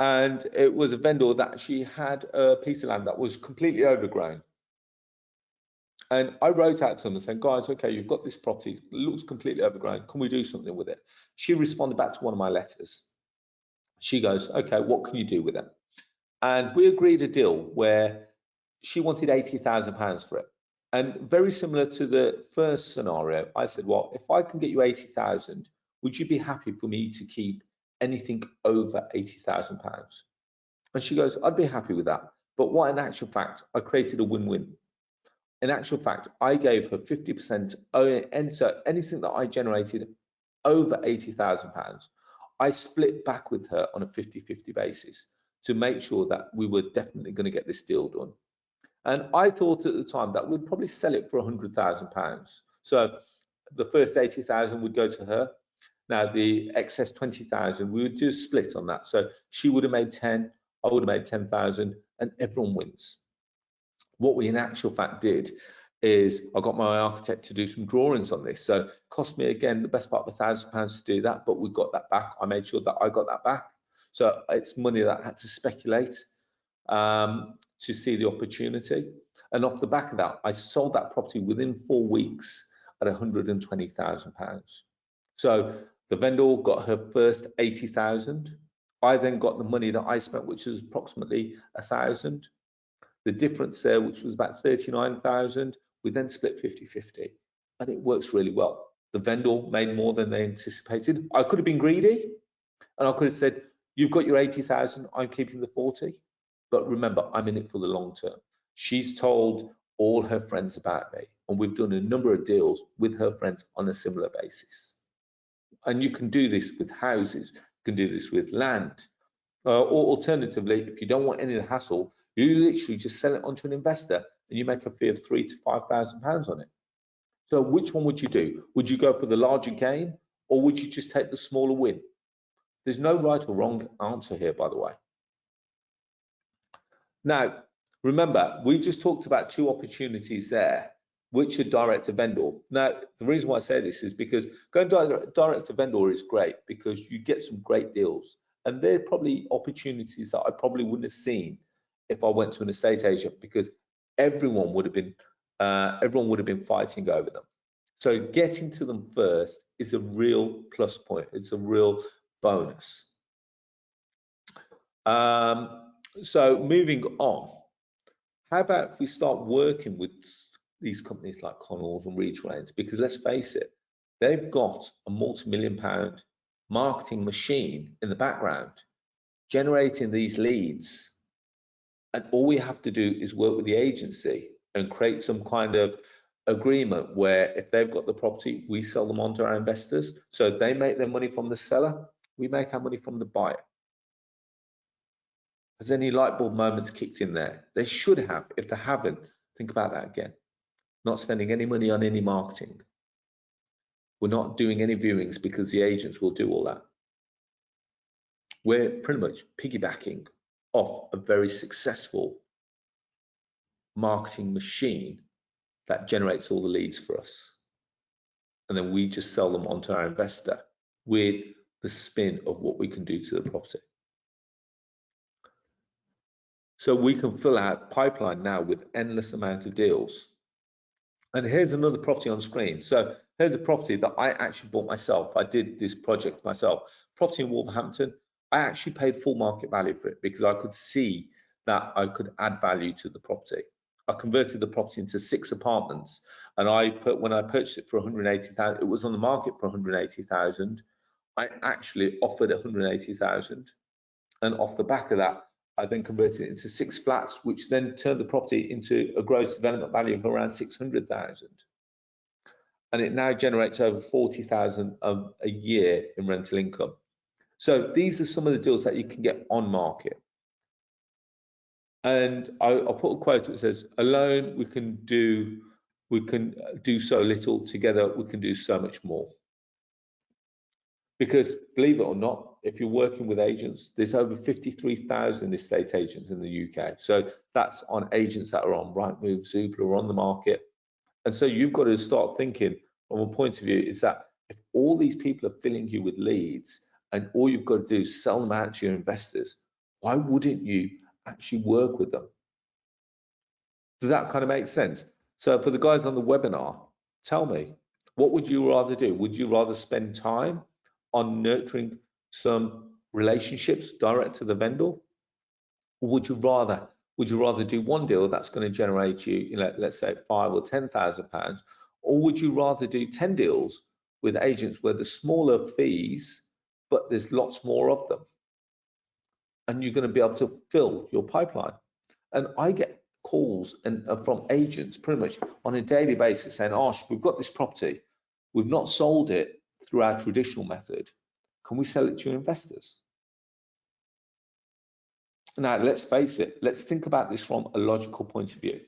And it was a vendor that actually had a piece of land that was completely overgrown. And I wrote out to them and said, guys, okay, you've got this property, it looks completely overgrown. Can we do something with it? She responded back to one of my letters. She goes, okay, what can you do with it? And we agreed a deal where she wanted £80,000 for it. And very similar to the first scenario, I said, well, if I can get you 80,000, would you be happy for me to keep anything over £80,000? And she goes, I'd be happy with that. But what in actual fact, I created a win-win. In actual fact, I gave her 50%, and so anything that I generated over £80,000, I split back with her on a 50-50 basis to make sure that we were definitely going to get this deal done. And I thought at the time that we'd probably sell it for £100,000. So the first 80,000 would go to her. Now the excess 20,000, we would do a split on that. So she would have made 10, I would have made 10,000, and everyone wins. What we in actual fact did is I got my architect to do some drawings on this. So it cost me, again, the best part of £1,000 to do that, but we got that back. I made sure that I got that back. So it's money that I had to speculate to see the opportunity. And off the back of that, I sold that property within 4 weeks at £120,000. So the vendor got her first 80,000. I then got the money that I spent, which was approximately 1,000. The difference there, which was about 39,000, we then split 50-50, and it works really well. The vendor made more than they anticipated. I could have been greedy, and I could have said, you've got your 80,000, I'm keeping the 40. But remember, I'm in it for the long term. She's told all her friends about me, and we've done a number of deals with her friends on a similar basis. And you can do this with houses, you can do this with land, or alternatively, if you don't want any of the hassle, you literally just sell it onto an investor and you make a fee of £3,000 to £5,000 on it. So which one would you do? Would you go for the larger gain, or would you just take the smaller win? There's no right or wrong answer here, by the way. Now, remember, we just talked about two opportunities there, which are direct to vendor. Now, the reason why I say this is because going direct to vendor is great because you get some great deals. And they're probably opportunities that I probably wouldn't have seen if I went to an estate agent, because everyone would have been fighting over them. So getting to them first is a real plus point. It's a real bonus. So moving on, how about if we start working with these companies like Connells and Retrains? Because let's face it, they've got a multi-million-pound marketing machine in the background generating these leads, and all we have to do is work with the agency and create some kind of agreement where if they've got the property, we sell them on to our investors. So they make their money from the seller, we make our money from the buyer. Has any light bulb moments kicked in there? They should have. If they haven't, think about that again. Not spending any money on any marketing. We're not doing any viewings because the agents will do all that. We're pretty much piggybacking off a very successful marketing machine that generates all the leads for us. And then we just sell them onto our investor with the spin of what we can do to the property. So we can fill out pipeline now with endless amount of deals. And here's another property on screen. So here's a property that I actually bought myself. I did this project myself. Property in Wolverhampton. I actually paid full market value for it because I could see that I could add value to the property. I converted the property into 6 apartments, and when I purchased it for 180,000, it was on the market for 180,000. I actually offered 180,000, and off the back of that, I then converted it into 6 flats, which then turned the property into a gross development value of around 600,000. And it now generates over 40,000 a year in rental income. So these are some of the deals that you can get on market. And I'll put a quote that says, alone we can do so little, together we can do so much more. Because believe it or not, if you're working with agents, there's over 53,000 estate agents in the UK. So that's on agents that are on Rightmove, Zoopla, or on the market. And so you've got to start thinking from a point of view is that if all these people are filling you with leads and all you've got to do is sell them out to your investors, why wouldn't you actually work with them? Does that kind of make sense? So for the guys on the webinar, tell me, what would you rather do? Would you rather spend time on nurturing some relationships direct to the vendor, or would you rather do one deal that's going to generate you, let's say £5,000 or £10,000, or would you rather do 10 deals with agents where the smaller fees, but there's lots more of them, and you're going to be able to fill your pipeline? And I get calls from agents pretty much on a daily basis saying, Arsh, we've got this property, we've not sold it through our traditional method, can we sell it to your investors? Now, let's face it, let's think about this from a logical point of view.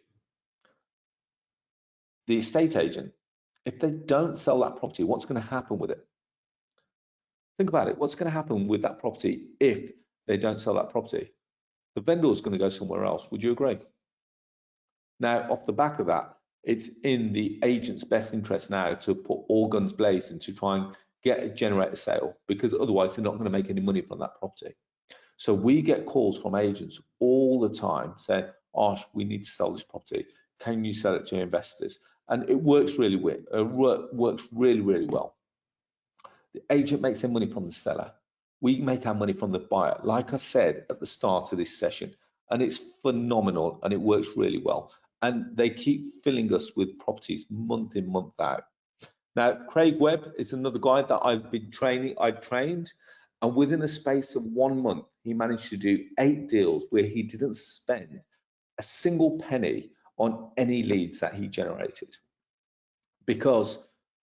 The estate agent, if they don't sell that property, what's going to happen with it? Think about it. What's going to happen with that property if they don't sell that property? The vendor is going to go somewhere else. Would you agree? Now, off the back of that, it's in the agent's best interest now to put all guns blazing to try and generate a sale, because otherwise they're not going to make any money from that property. So we get calls from agents all the time saying, Arsh, we need to sell this property. Can you sell it to investors? And it works really well. The agent makes their money from the seller. We make our money from the buyer, like I said at the start of this session, and it's phenomenal and it works really well. And they keep filling us with properties month in, month out. Now, Craig Webb is another guy that I've trained, and within a space of 1 month, he managed to do 8 deals where he didn't spend a single penny on any leads that he generated, because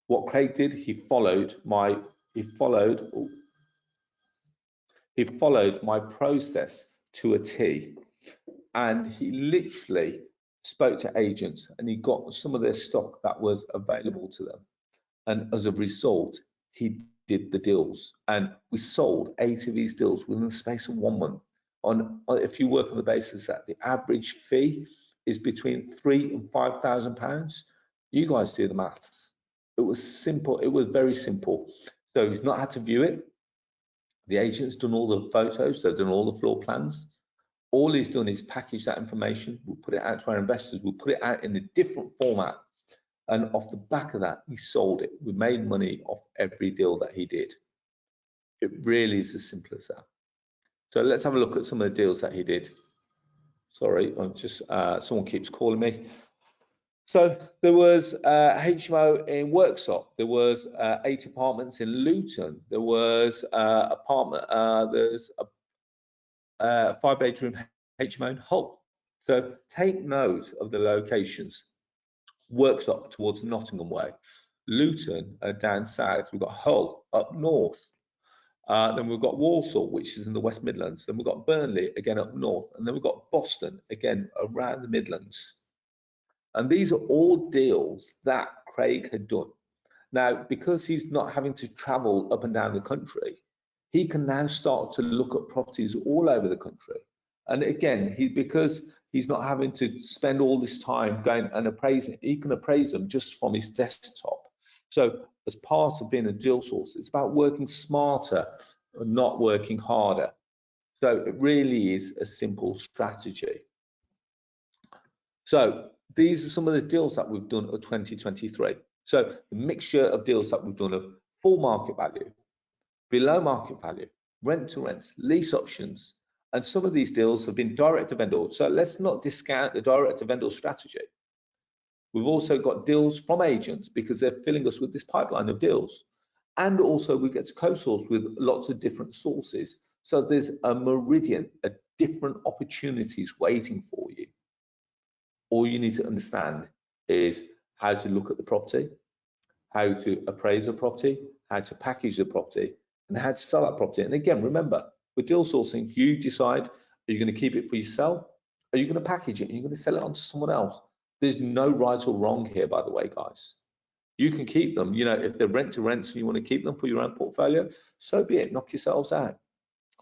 what Craig did, he followed my process to a T, and he literally spoke to agents and he got some of their stock that was available to them, and as a result he did the deals, and we sold 8 of these deals within the space of 1 month. If you work on the basis that the average fee is between £3,000 and £5,000, you guys do the maths. It was simple. It was very simple. So he's not had to view it. The agent's done all the photos. They've done all the floor plans. All he's done is package that information. We'll put it out to our investors. We'll put it out in a different format. And off the back of that, he sold it. We made money off every deal that he did. It really is as simple as that. So let's have a look at some of the deals that he did. Sorry, I'm just someone keeps calling me. So there was HMO in Worksop. There was 8 apartments in Luton. There was there's a 5-bedroom HMO in Hull. So take note of the locations. Worksop towards Nottingham way, Luton down south. We've got Hull up north. Then we've got Walsall, which is in the West Midlands. Then we've got Burnley, again up north. And then we've got Boston, again around the Midlands. And these are all deals that Craig had done. Now, because he's not having to travel up and down the country, he can now start to look at properties all over the country. And again, because he's not having to spend all this time going and appraising, he can appraise them just from his desktop. So as part of being a deal source, it's about working smarter and not working harder. So it really is a simple strategy. So these are some of the deals that we've done of 2023. So the mixture of deals that we've done of full market value, below market value, rent to rents, lease options, and some of these deals have been direct to vendor. So let's not discount the direct to vendor strategy. We've also got deals from agents because they're filling us with this pipeline of deals. And also we get to co-source with lots of different sources. So there's a meridian of different opportunities waiting for you. All you need to understand is how to look at the property, how to appraise a property, how to package the property, and how to sell that property. And again, remember, with deal sourcing, you decide, are you going to keep it for yourself? Are you going to package it? And you're going to sell it on to someone else? There's no right or wrong here, by the way, guys. You can keep them, you know, if they're rent to rents and you want to keep them for your own portfolio, so be it, knock yourselves out.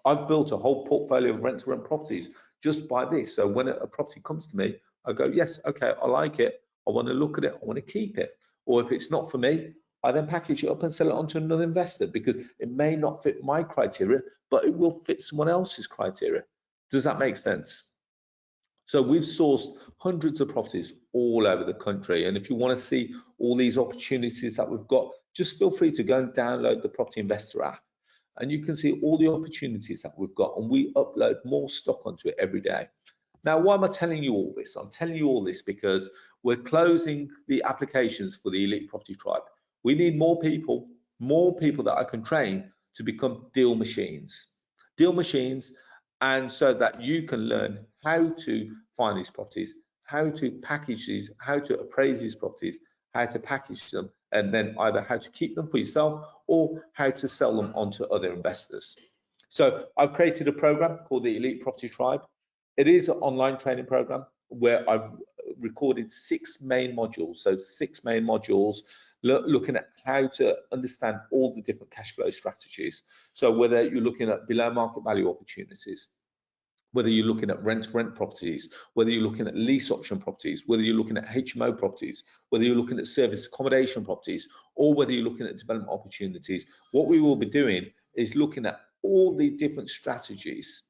I've built a whole portfolio of rent to rent properties just by this. So when a property comes to me, I go, yes, okay, I like it. I want to look at it. I want to keep it. Or if it's not for me, I then package it up and sell it on to another investor because it may not fit my criteria, but it will fit someone else's criteria. Does that make sense? So we've sourced hundreds of properties all over the country. And if you want to see all these opportunities that we've got, just feel free to go and download the Property Investor app. And you can see all the opportunities that we've got. And we upload more stock onto it every day. Now, why am I telling you all this? I'm telling you all this because we're closing the applications for the Elite Property Tribe. We need more people that I can train to become deal machines. Deal machines, and so that you can learn how to find these properties, how to package these, how to appraise these properties, how to package them, and then either how to keep them for yourself or how to sell them on to other investors. So I've created a program called the Elite Property Tribe. It is an online training program where I've recorded 6 main modules. So 6 main modules looking at how to understand all the different cash flow strategies. So whether you're looking at below market value opportunities, whether you're looking at rent-to-rent properties, whether you're looking at lease option properties, whether you're looking at HMO properties, whether you're looking at service accommodation properties, or whether you're looking at development opportunities, what we will be doing is looking at all the different strategies.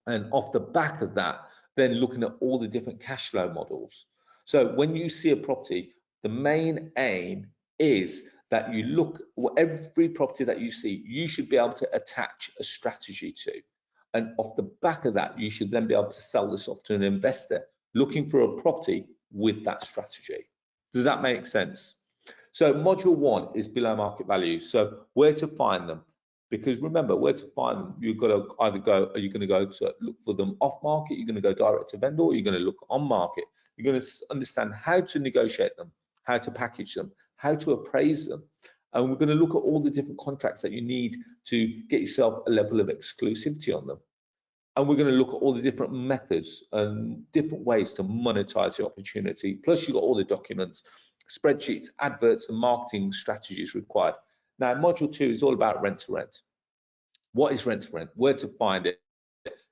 And off the back of that, then looking at all the different cash flow models. So when you see a property, the main aim is that you look at every property that you see, you should be able to attach a strategy to. And off the back of that, you should then be able to sell this off to an investor looking for a property with that strategy. Does that make sense? So module 1 is below market value. So where to find them. Because remember, where to find them, you've got to either go, are you going to go to look for them off market, you're going to go direct to vendor, or you're going to look on market. You're going to understand how to negotiate them, how to package them, how to appraise them. And we're going to look at all the different contracts that you need to get yourself a level of exclusivity on them. And we're going to look at all the different methods and different ways to monetize the opportunity. Plus, you've got all the documents, spreadsheets, adverts, and marketing strategies required. Now, module 2 is all about rent to rent. What is rent to rent? Where to find it?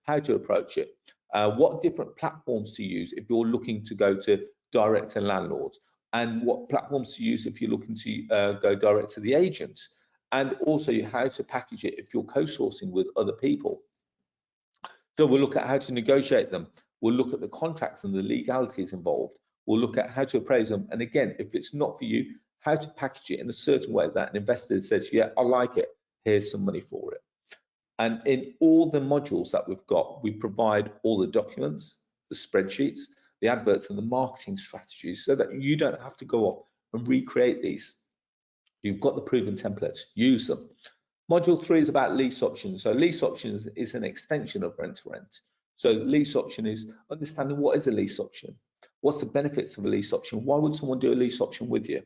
How to approach it? What different platforms to use if you're looking to go to direct to landlords? And what platforms to use if you're looking to go direct to the agent? And also how to package it if you're co-sourcing with other people. So we'll look at how to negotiate them. We'll look at the contracts and the legalities involved. We'll look at how to appraise them. And again, if it's not for you, how to package it in a certain way that an investor says, yeah, I like it, here's some money for it. And in all the modules that we've got, we provide all the documents, the spreadsheets, the adverts, and the marketing strategies so that you don't have to go off and recreate these. You've got the proven templates, use them. Module 3 is about lease options. So lease options is an extension of rent to rent. So lease option is understanding what is a lease option. What's the benefits of a lease option? Why would someone do a lease option with you?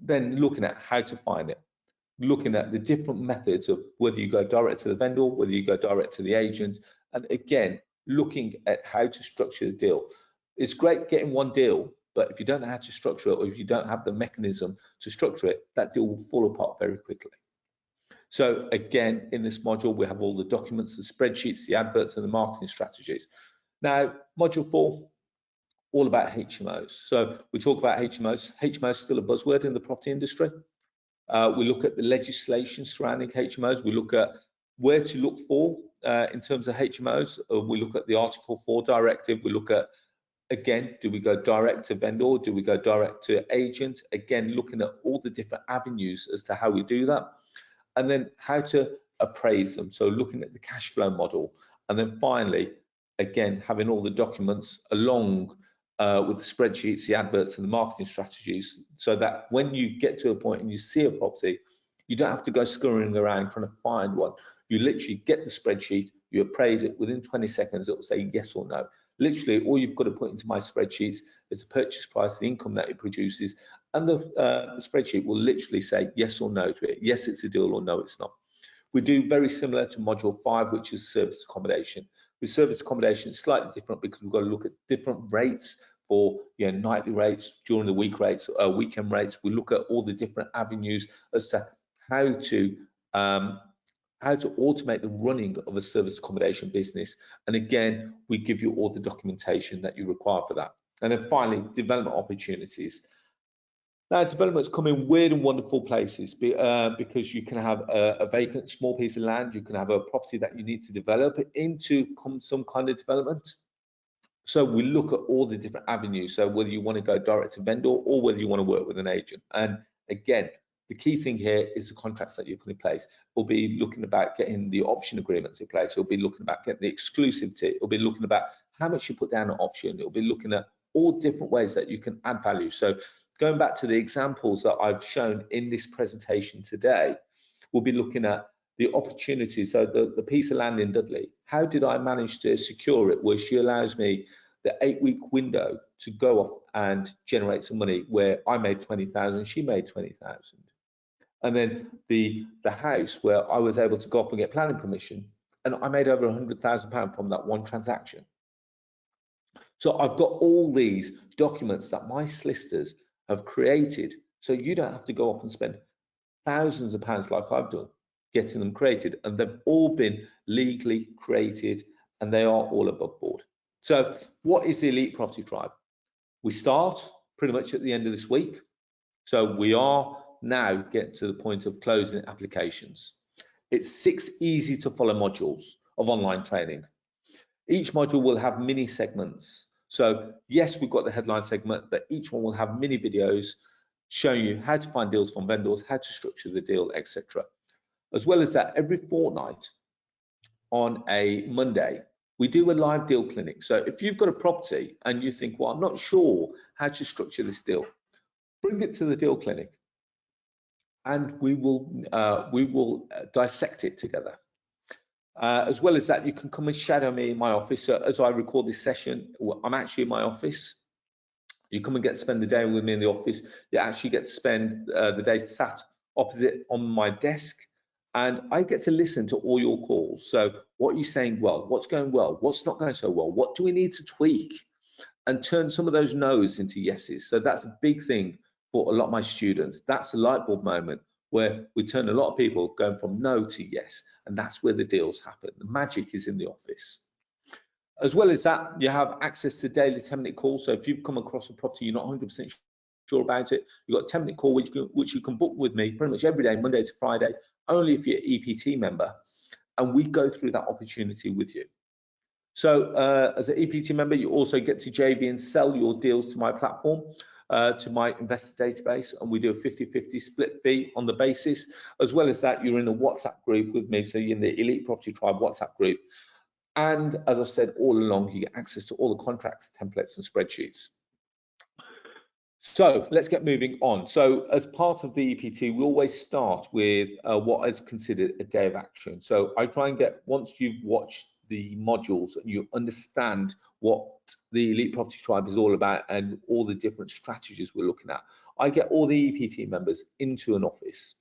Then looking at how to find it. Looking at the different methods of whether you go direct to the vendor, whether you go direct to the agent, and again, looking at how to structure the deal. It's great getting one deal, but if you don't know how to structure it, or if you don't have the mechanism to structure it, that deal will fall apart very quickly. So again, in this module, we have all the documents, the spreadsheets, the adverts, and the marketing strategies. Now, module 4, all about HMOs. So we talk about HMOs. HMOs is still a buzzword in the property industry. We look at the legislation surrounding HMOs. We look at where to look for in terms of HMOs. We look at the Article 4 directive. We look at, again, do we go direct to vendor? Do we go direct to agent? Again, looking at all the different avenues as to how we do that. And then how to appraise them. So looking at the cash flow model. And then finally, again, having all the documents along with the spreadsheets, the adverts, and the marketing strategies, so that when you get to a point and you see a property, you don't have to go scurrying around trying to find one. You literally get the spreadsheet, you appraise it, within 20 seconds, it will say yes or no. Literally, all you've got to put into my spreadsheets is the purchase price, the income that it produces, and the spreadsheet will literally say yes or no to it. Yes, it's a deal, or no, it's not. We do very similar to module 5, which is service accommodation. With service accommodation, it's slightly different because we've got to look at different rates for nightly rates, during the week rates, weekend rates. We look at all the different avenues as to how to automate the running of a service accommodation business. And again, we give you all the documentation that you require for that. And then finally, development opportunities. Now, developments come in weird and wonderful places because you can have a vacant small piece of land, you can have a property that you need to develop into some kind of development. So we look at all the different avenues. So whether you want to go direct to vendor or whether you want to work with an agent. And again, the key thing here is the contracts that you put in place. We'll be looking about getting the option agreements in place. We'll be looking about getting the exclusivity. We'll be looking about how much you put down an option. It'll be looking at all different ways that you can add value. So going back to the examples that I've shown in this presentation today, we'll be looking at the opportunities. So the piece of land in Dudley, how did I manage to secure it where she allows me the 8-week window to go off and generate some money, where I made 20,000, she made 20,000. And then the house where I was able to go off and get planning permission, and I made over £100,000 from that one transaction. So I've got all these documents that my solicitors have created, so you don't have to go off and spend thousands of pounds like I've done getting them created, and they've all been legally created and they are all above board. So what is the Elite Property Tribe? We start pretty much at the end of this week. So we are now getting to the point of closing applications. It's 6 easy to follow modules of online training. Each module will have mini segments. So yes, we've got the headline segment, but each one will have mini videos showing you how to find deals from vendors, how to structure the deal, etc. As well as that, every fortnight on a Monday, we do a live deal clinic. So if you've got a property and you think, well, I'm not sure how to structure this deal, bring it to the deal clinic. and we will dissect it together. As well as that, you can come and shadow me in my office. So as I record this session, I'm actually in my office. You come and spend the day with me in the office. You actually get to spend the day sat opposite on my desk, and I get to listen to all your calls. So what are you saying well? What's going well? What's not going so well? What do we need to tweak? And turn some of those no's into yeses. So that's a big thing for a lot of my students. That's the light bulb moment where we turn a lot of people going from no to yes, and that's where the deals happen. The magic is in the office. As well as that, you have access to daily 10-minute calls. So if you've come across a property you're not 100% sure about it, you've got a 10-minute call which you can book with me pretty much every day, Monday to Friday, only if you're an EPT member, and we go through that opportunity with you. So as an EPT member, you also get to JV and sell your deals to my platform, to my investor database, and we do a 50-50 split fee on the basis. As well as that, you're in a WhatsApp group with me, so you're in the Elite Property Tribe WhatsApp group. And as I said all along, you get access to all the contracts, templates, and spreadsheets. So let's get moving on. So as part of the EPT, we always start with what is considered a day of action. So I try and get, once you've watched the modules and you understand what the Elite Property Tribe is all about and all the different strategies we're looking at, I get all the EPT members into an office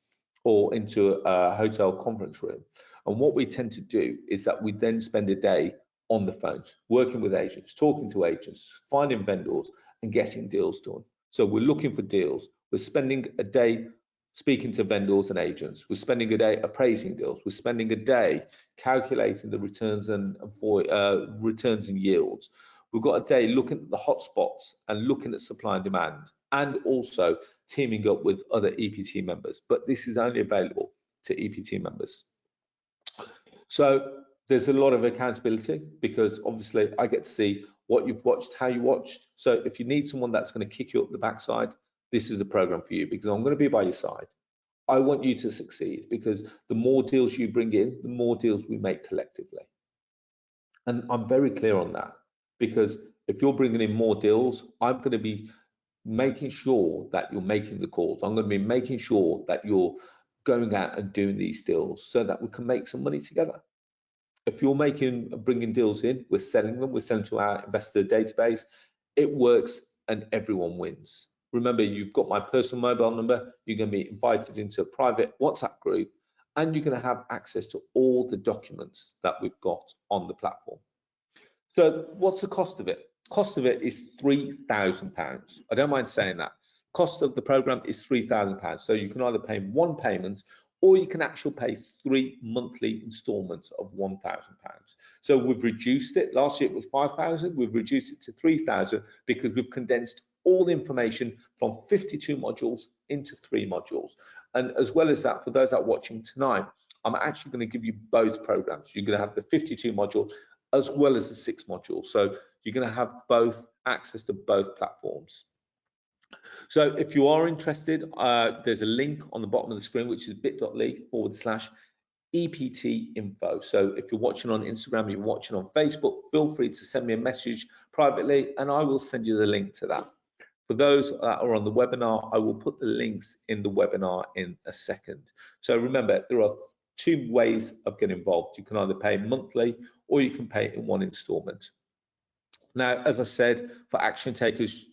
or into a hotel conference room. And what we tend to do is that we then spend a day on the phones, working with agents, talking to agents, finding vendors and getting deals done. So we're looking for deals. We're spending a day speaking to vendors and agents. We're spending a day appraising deals. We're spending a day calculating the returns and returns and yields. We've got a day looking at the hotspots and looking at supply and demand, and also teaming up with other EPT members. But this is only available to EPT members. So there's a lot of accountability because obviously I get to see what you've watched, how you watched. So if you need someone that's going to kick you up the backside, this is the program for you, because I'm going to be by your side. I want you to succeed, because the more deals you bring in, the more deals we make collectively. And I'm very clear on that, because if you're bringing in more deals, I'm going to be making sure that you're making the calls. I'm going to be making sure that you're going out and doing these deals so that we can make some money together. If you're bringing deals in, we're selling them, we're selling to our investor database, it works and everyone wins. Remember, you've got my personal mobile number, you're going to be invited into a private WhatsApp group, and you're going to have access to all the documents that we've got on the platform. So what's the cost of it? Cost of it is £3,000. I don't mind saying that. Cost of the program is £3,000. So you can either pay one payment, or you can actually pay 3 monthly installments of £1,000. So we've reduced it. Last year it was 5,000. We've reduced it to 3,000 because we've condensed all the information from 52 modules into 3 modules. And as well as that, for those that are watching tonight, I'm actually going to give you both programs. You're going to have the 52 module as well as the 6 modules. So you're going to have both access to both platforms. So if you are interested, there's a link on the bottom of the screen, which is bit.ly/EPT info. So if you're watching on Instagram, you're watching on Facebook, feel free to send me a message privately and I will send you the link to that. For those that are on the webinar, I will put the links in the webinar in a second. So remember, there are 2 ways of getting involved. You can either pay monthly or you can pay in one installment. Now, as I said, for action takers,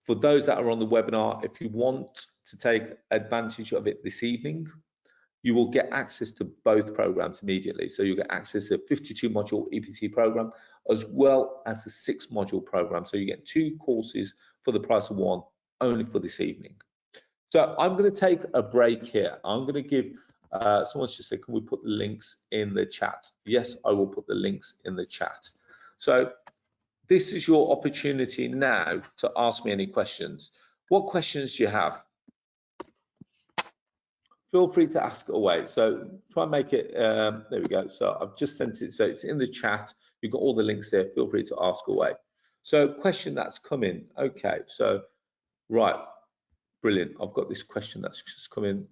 for those that are on the webinar, if you want to take advantage of it this evening, you will get access to both programs immediately. So you'll get access to a 52 module EPT program as well as the 6 module program. So you get 2 courses for the price of 1 only for this evening. So I'm going to take a break here. I'm going to give someone's just said, can we put the links in the chat? Yes, I will put the links in the chat. So this is your opportunity now to ask me any questions. What questions do you have? Feel free to ask away. So try and make it, there we go. So I've just sent it, so it's in the chat. You've got all the links there. Feel free to ask away. So question that's come in. Okay, so right, brilliant. I've got this question that's just come in.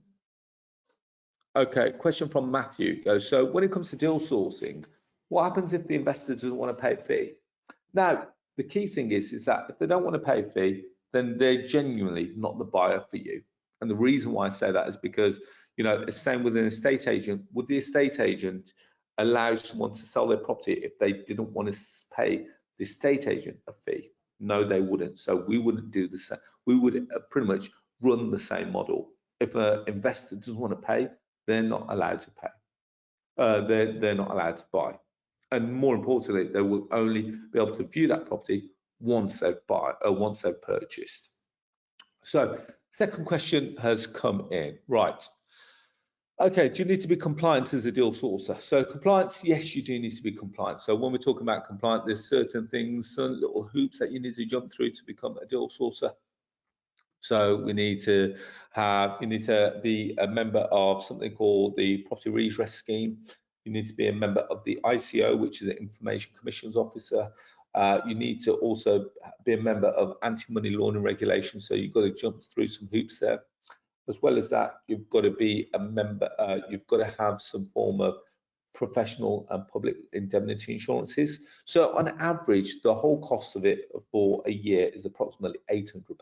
Okay, question from Matthew goes, so when it comes to deal sourcing, what happens if the investor doesn't want to pay a fee? Now, the key thing is that if they don't want to pay a fee, then they're genuinely not the buyer for you. And the reason why I say that is because, you know, it's same with an estate agent. Would the estate agent allow someone to sell their property if they didn't want to pay the estate agent a fee? No, they wouldn't. So we wouldn't do the same. We would pretty much run the same model. If an investor doesn't want to pay, they're not allowed to pay. They're not allowed to buy. And more importantly, they will only be able to view that property once they've purchased. So, second question has come in. Right. Okay, do you need to be compliant as a deal sourcer? So compliance, yes, you do need to be compliant. So when we're talking about compliant, there's certain things, certain little hoops that you need to jump through to become a deal sourcer. So you need to be a member of something called the Property Redress Scheme. You need to be a member of the ICO, which is the Information Commissions Officer. You need to also be a member of anti-money laundering regulations. So you've got to jump through some hoops there. As well as that, you've got to be a member. You've got to have some form of professional and public indemnity insurances. So on average, the whole cost of it for a year is approximately £800.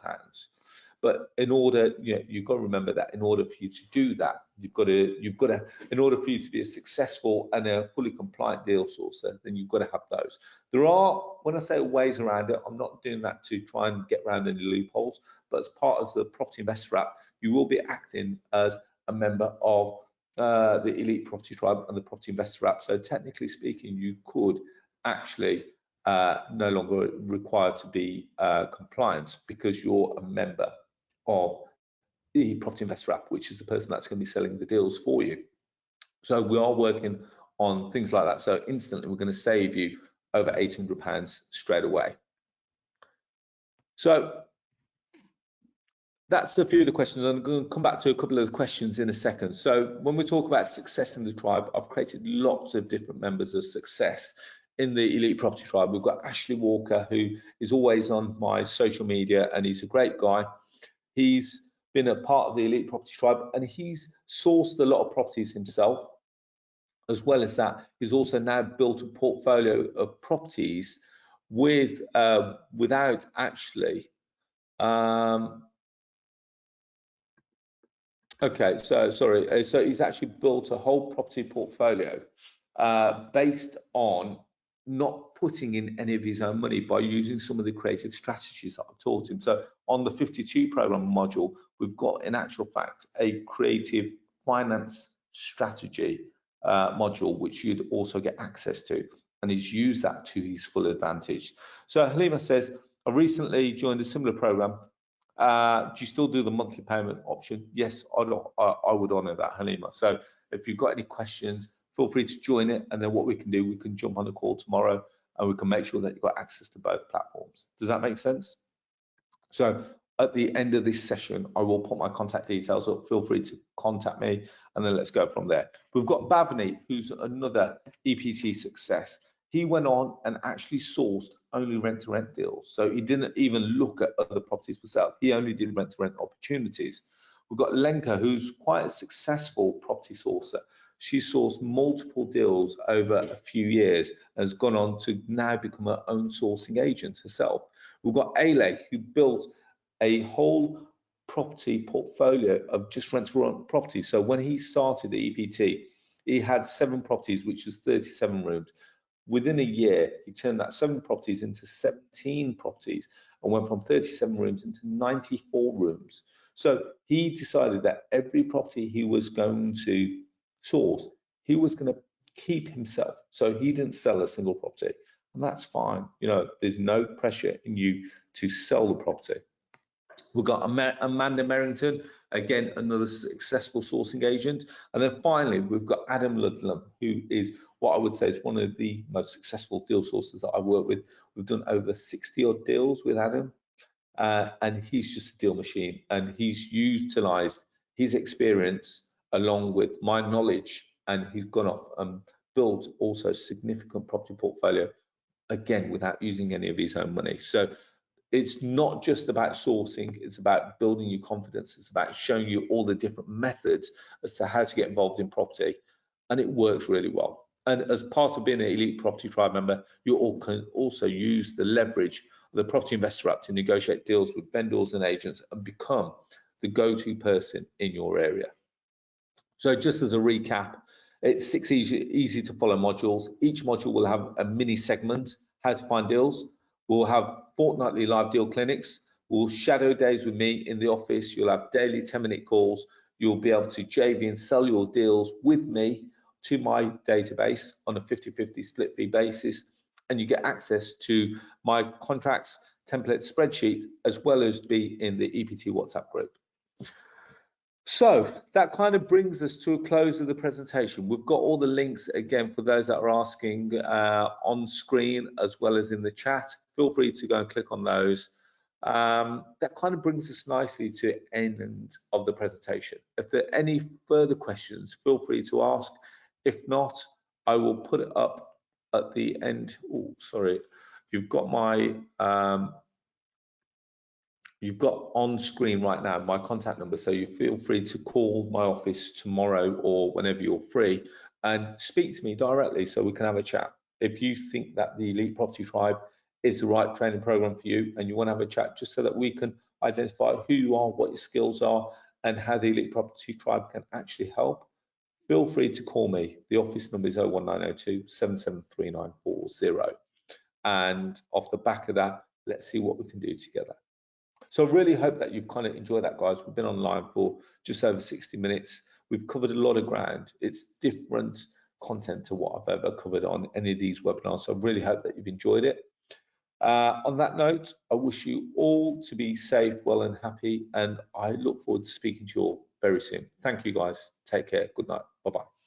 But in order, you've got to remember that in order for you to do that, in order for you to be a successful and a fully compliant deal sourcer, then you've got to have those. There are, when I say ways around it, I'm not doing that to try and get around any loopholes, but as part of the Property Investor app, you will be acting as a member of the Elite Property Tribe and the Property Investor app. So technically speaking, you could actually no longer required to be compliant because you're a member of the Property Investor app, which is the person that's going to be selling the deals for you. So we are working on things like that. So instantly, we're going to save you over £800 straight away. So that's a few of the questions. I'm going to come back to a couple of the questions in a second. So when we talk about success in the tribe, I've created lots of different members of success in the Elite Property Tribe. We've got Ashley Walker, who is always on my social media, and he's a great guy. He's been a part of the Elite Property Tribe, and he's sourced a lot of properties himself. As well as that, he's also now built a portfolio of properties with without actually okay, so sorry, so he's actually built a whole property portfolio based on not putting in any of his own money by using some of the creative strategies that I've taught him. So on the 52 program module, we've got in actual fact a creative finance strategy module, which you'd also get access to, and he's used that to his full advantage. So Halima says, I recently joined a similar program. Do you still do the monthly payment option? Yes, I would honor that, Halima. So if you've got any questions, feel free to join it, and then what we can do, we can jump on a call tomorrow and we can make sure that you've got access to both platforms. Does that make sense? So at the end of this session, I will put my contact details up. Feel free to contact me, and then let's go from there. We've got Bhavani, who's another EPT success. He went on and actually sourced only rent-to-rent deals. So he didn't even look at other properties for sale. He only did rent-to-rent opportunities. We've got Lenka, who's quite a successful property sourcer. She sourced multiple deals over a few years and has gone on to now become her own sourcing agent herself. We've got Ale, who built a whole property portfolio of just rent-to-rent properties. So when he started the EPT, he had 7 properties, which was 37 rooms. Within a year, he turned that 7 properties into 17 properties and went from 37 rooms into 94 rooms. So he decided that every property he was going to source, he was going to keep himself. So he didn't sell a single property, and that's fine. You know, there's no pressure in you to sell the property. We've got Amanda Merrington, again, another successful sourcing agent. And then finally, we've got Adam Ludlam, who is what I would say is one of the most successful deal sources that I've worked with. We've done over 60 odd deals with Adam, and he's just a deal machine. And he's utilized his experience along with my knowledge, and he's gone off and built also significant property portfolio, again, without using any of his own money. So it's not just about sourcing, it's about building your confidence, it's about showing you all the different methods as to how to get involved in property, and it works really well. And as part of being an Elite Property Tribe member, you all can also use the leverage of the Property Investor app to negotiate deals with vendors and agents and become the go-to person in your area. So just as a recap, it's 6 easy to follow modules. Each module will have a mini segment, how to find deals. We'll have fortnightly live deal clinics. We'll shadow days with me in the office. You'll have daily 10-minute calls. You'll be able to JV and sell your deals with me to my database on a 50-50 split fee basis. And you get access to my contracts, template spreadsheets, as well as be in the EPT WhatsApp group. So that kind of brings us to a close of the presentation. We've got all the links again for those that are asking on screen as well as in the chat. Feel free to go and click on those. That kind of brings us nicely to the end of the presentation. If there are any further questions, feel free to ask. If not, I will put it up at the end. Oh, sorry, you've got my you've got on screen right now my contact number, so you feel free to call my office tomorrow or whenever you're free and speak to me directly so we can have a chat. If you think that the Elite Property Tribe is the right training program for you and you want to have a chat, just so that we can identify who you are, what your skills are, and how the Elite Property Tribe can actually help, feel free to call me. The office number is 01902 773940. And off the back of that, let's see what we can do together. So I really hope that you've kind of enjoyed that, guys. We've been online for just over 60 minutes. We've covered a lot of ground. It's different content to what I've ever covered on any of these webinars. So I really hope that you've enjoyed it. On that note, I wish you all to be safe, well and happy, and I look forward to speaking to you all very soon. Thank you, guys. Take care. Good night. Bye-bye.